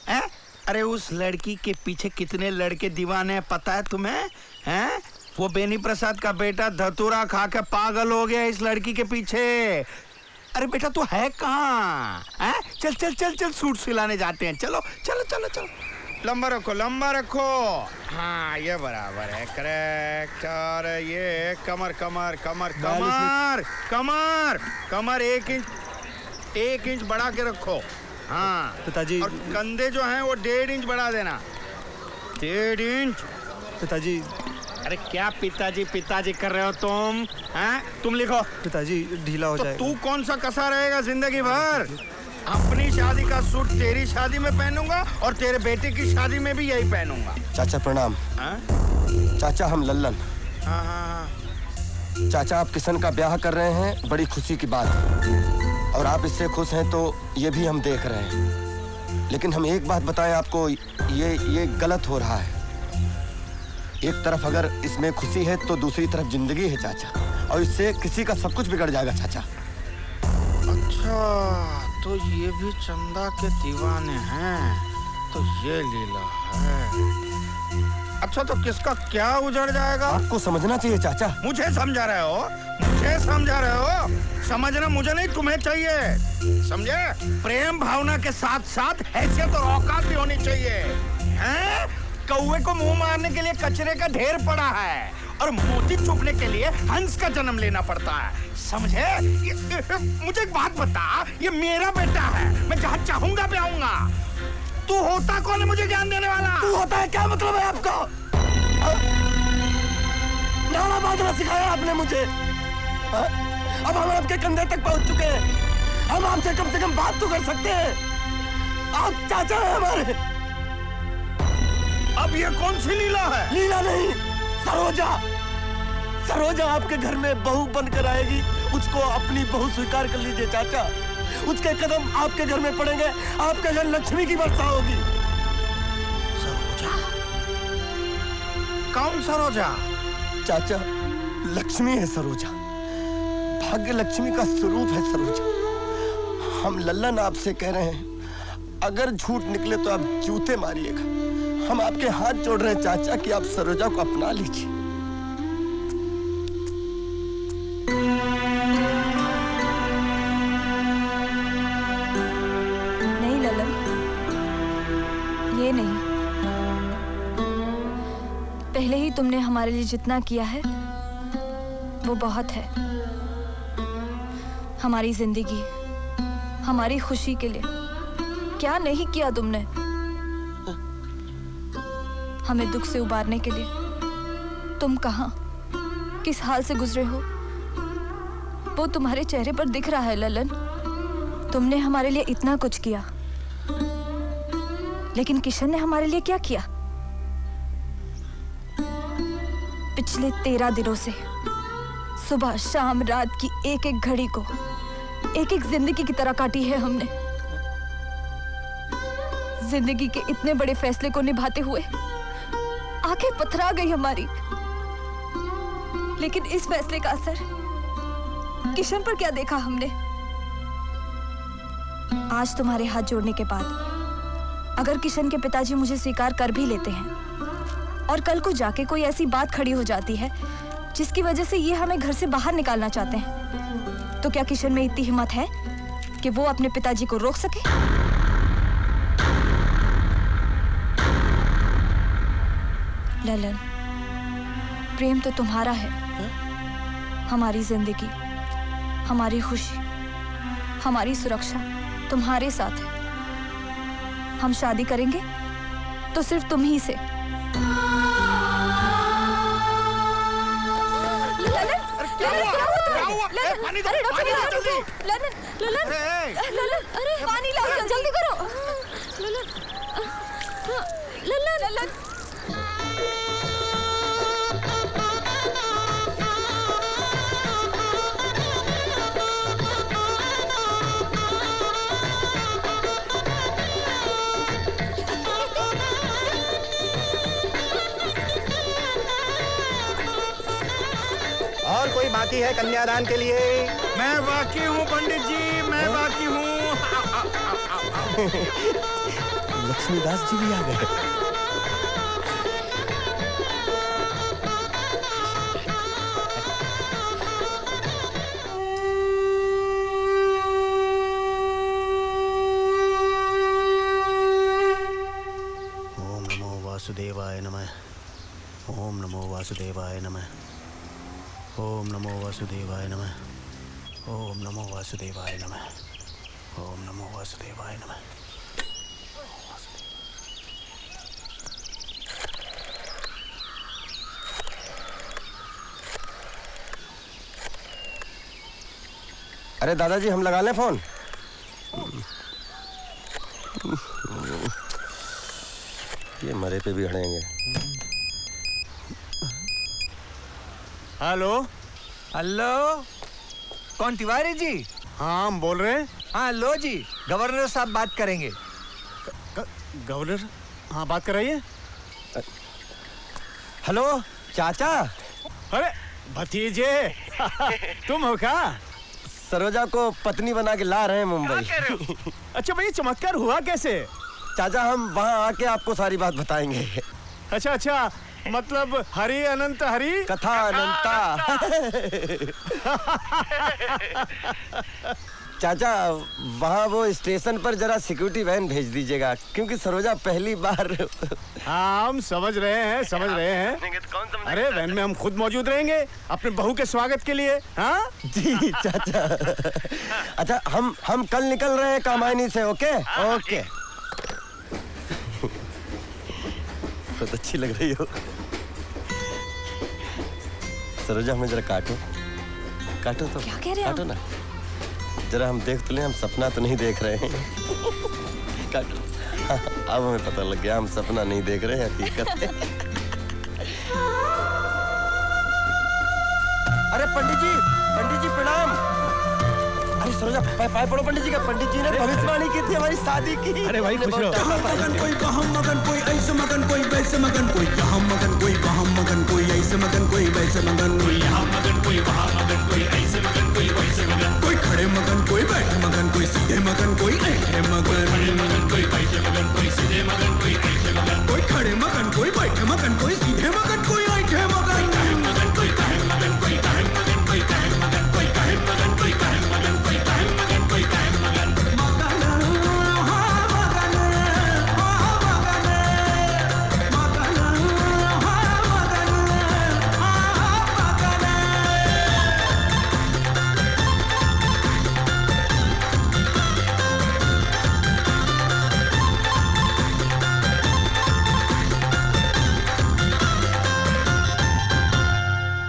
हैं? अरे उस लड़की के पीछे कितने लड़के दीवाने हैं पता है तुम्हें? हैं? वो बेनी प्रसाद का बेटा धतूरा खा के पागल हो गया इस लड़की के पीछे। अरे बेटा तू है कहाँ? हैं? चल चल चल चल सूट सिलाने जाते हैं। चलो चलो चलो चलो। लंबा रखो लंबा रखो। हाँ ये बराबर है, करेक्ट। और ये कमर कमर कमर कमर कमर कमर 1 इंच बढ़ा के रखो। हाँ पिताजी। और कंधे जो हैं वो 1.5 इंच बढ़ा देना। 1.5 इंच। पिताजी। अरे क्या पिताजी पिताजी कर रहे हो तुम? हैं? तुम लिखो। पिताजी ढीला हो जाएगा। तू कौन सा कसा रहेगा जिंदगी भर? अपनी शादी का सूट तेरी शादी में पहनूंगा और तेरे बेटे की शादी में भी यही पहनूंगा। चाचा प्रणाम। चाचा हम लल्लन। चाचा आप किशन का ब्याह कर रहे हैं, बड़ी खुशी की बात है और आप इससे खुश हैं तो ये भी हम देख रहे हैं। लेकिन हम एक बात बताएं आपको, ये गलत हो रहा है। एक तरफ अगर इसमें खुशी है तो दूसरी तरफ जिंदगी है चाचा, और इससे किसी का सब कुछ बिगड़ जाएगा चाचा। अच्छा तो ये भी चंदा के दीवाने हैं, तो ये लीला है। अच्छा तो किसका क्या उजड़ जाएगा? आपको समझना चाहिए चाचा। मुझे समझा रहे हो? मुझे समझा रहे हो? समझना मुझे नहीं तुम्हें चाहिए, समझे? प्रेम भावना के साथ साथ हैसियत और औकात भी होनी चाहिए। हैं? कौवे को मुंह मारने के लिए कचरे का ढेर पड़ा है और मोती चुपने के लिए हंस का जन्म लेना पड़ता है, समझे? मुझे एक बात बता, ये मेरा बेटा है, मैं जहाँ चाहूंगा भी आऊंगा। तू होता कौन है मुझे ज्ञान देने वाला? तू होता है क्या मतलब है आपको? नारा बांधना सिखाया आपने मुझे। अब हम आपके कंधे तक पहुंच चुके हैं, हम आपसे कम से कम बात तो कर सकते हैं। आप चाचा हैं हमारे। अब ये कौन सी लीला है? लीला नहीं, सरोजा। सरोजा आपके घर में बहू बनकर आएगी, उसको अपनी बहू स्वीकार कर लीजिए चाचा। उसके कदम आपके घर में पड़ेंगे, आपके घर लक्ष्मी की वर्षा होगी। सरोजा? कौन सरोजा? चाचा लक्ष्मी है सरोजा, भाग्य लक्ष्मी का स्वरूप है सरोजा। हम लल्लन आपसे कह रहे हैं, अगर झूठ निकले तो आप जूते मारिएगा। हम आपके हाथ जोड़ रहे हैं चाचा कि आप सरोजा को अपना लीजिए। नहीं ललन, ये नहीं। पहले ही तुमने हमारे लिए जितना किया है वो बहुत है। हमारी जिंदगी, हमारी खुशी के लिए क्या नहीं किया तुमने? हमें दुख से उबारने के लिए तुम कहां, किस हाल से गुजरे हो, वो तुम्हारे चेहरे पर दिख रहा है ललन। तुमने हमारे लिए इतना कुछ किया, लेकिन किशन ने हमारे लिए क्या किया? पिछले 13 दिनों से सुबह शाम रात की एक एक घड़ी को एक एक जिंदगी की तरह काटी है हमने। जिंदगी के इतने बड़े फैसले को निभाते हुए आंखें पथरा गई हमारी, लेकिन इस फैसले का असर किशन पर क्या देखा हमने? आज तुम्हारे हाथ जोड़ने के बाद अगर किशन के पिताजी मुझे स्वीकार कर भी लेते हैं और कल को जाके कोई ऐसी बात खड़ी हो जाती है जिसकी वजह से ये हमें घर से बाहर निकालना चाहते हैं, तो क्या किशन में इतनी हिम्मत है कि वो अपने पिताजी को रोक सके? ललन, प्रेम तो तुम्हारा है। हमारी जिंदगी, हमारी खुशी, हमारी सुरक्षा तुम्हारे साथ है। हम शादी करेंगे तो सिर्फ तुम ही से। अरे पानी लाओ, जल्दी करो। ललन, ललन। बाकी है कन्यादान के लिए? मैं बाकी हूँ पंडित जी, मैं बाकी हूँ। लक्ष्मीदास जी भी आ गए। ओम नमो वासुदेवाय नमः। ओम नमो वासुदेवाय नमः। ओम नमो वासुदेवाय नमः। ओम नमो वासुदेवाय नमः। ओम नमो वासुदेवाय नमः। अरे दादाजी हम लगा लें फोन? ये मरे पे भी हड़ेंगे। हेलो हेलो, कौन तिवारी जी? हाँ हम बोल रहे हैं। हाँ लो जी, गवर्नर साहब बात करेंगे। गवर्नर? हाँ बात कराइए। हेलो चाचा। अरे भतीजे तुम हो क्या? सरोजा को पत्नी बना के ला रहे हैं मुंबई। अच्छा भाई, चमत्कार हुआ कैसे? चाचा हम वहाँ आके आपको सारी बात बताएंगे। अच्छा अच्छा, मतलब हरि अनंत हरि कथा अनंता। चाचा वहाँ वो स्टेशन पर जरा सिक्योरिटी वैन भेज दीजिएगा, क्योंकि सरोजा पहली बार। हाँ हम समझ रहे हैं, समझ रहे हैं। अरे वैन में हम खुद मौजूद रहेंगे अपने बहू के स्वागत के लिए। हाँ जी चाचा। अच्छा हम कल निकल रहे हैं कामायनी से। Okay okay. बहुत अच्छी लग रही हो सरोजा, हमें जरा काटो काटो तो। क्या कह रहे हो? काटो ना जरा, हम देख तो लें, हम सपना तो नहीं देख रहे हैं। काटो। हाँ, अब हमें पता लग गया हम सपना नहीं देख रहे हैं, हकीकत है। अरे पंडित जी प्रणाम। अरे सरोजा पाए पड़ो पंडित जी का। पंडित जी ने भविष्यवाणी की थी हमारी शादी की। अरे भाई खुश रहो। मगन कोई कहाँ मगन, कोई ऐसे मगन, कोई वैसे मगन, कोई यहाँ मगन, कोई वहाँ मगन, कोई ऐसे मगन, कोई वैसे मगन, कोई यहाँ मगन, कोई वहाँ मगन, कोई ऐसे मगन, कोई वैसे मगन, कोई खड़े मगन, कोई बैठे मगन, कोई सीधे मगन, कोई ऐठे मगन, खड़े मगन, कोई बैठे मगन, कोई सीधे मगन, कोई ऐठे मगन, कोई खड़े मगन, कोई बैठे मगन, कोई सीधे मगन, कोई ऐठे मगन, कोई काहे मगन, कोई काहे मगन, कोई काहे मगन, कोई काहे मगन, कोई काहे मगन, कोई काहे मगन, कोई काहे मगन,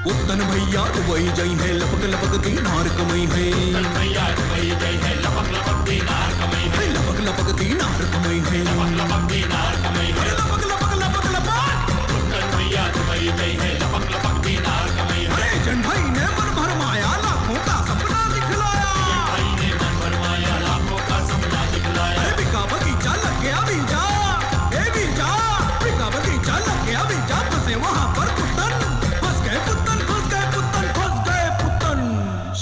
पुतन भैया वही जई है, लपक लपक की नार कमई है। भैया वही जई है, लपक लपक की नार कमई है। लपक लपक की नार कमई है। लपक लपक की नार कमई है। लपक लपक लपक लपक। पुतन भैया वही जई है, लपक लपक की नार कमई है। अरे जन भाई ने मन भरमाया, लाखों का सपना दिखलाया। जन भाई ने मन भरमाया, लाखों का सपना दिखलाया। अरे बिका बगीचा लग गया बीजा, ए बीजा बिका बगीचा लग गया बीजा, फंसे वहाँ पर पुतन, फंस गए पुतन, फंस गए पुतन, फंस गए पुतन।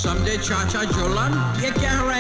समझे चाचा जोलन, ये क्या हो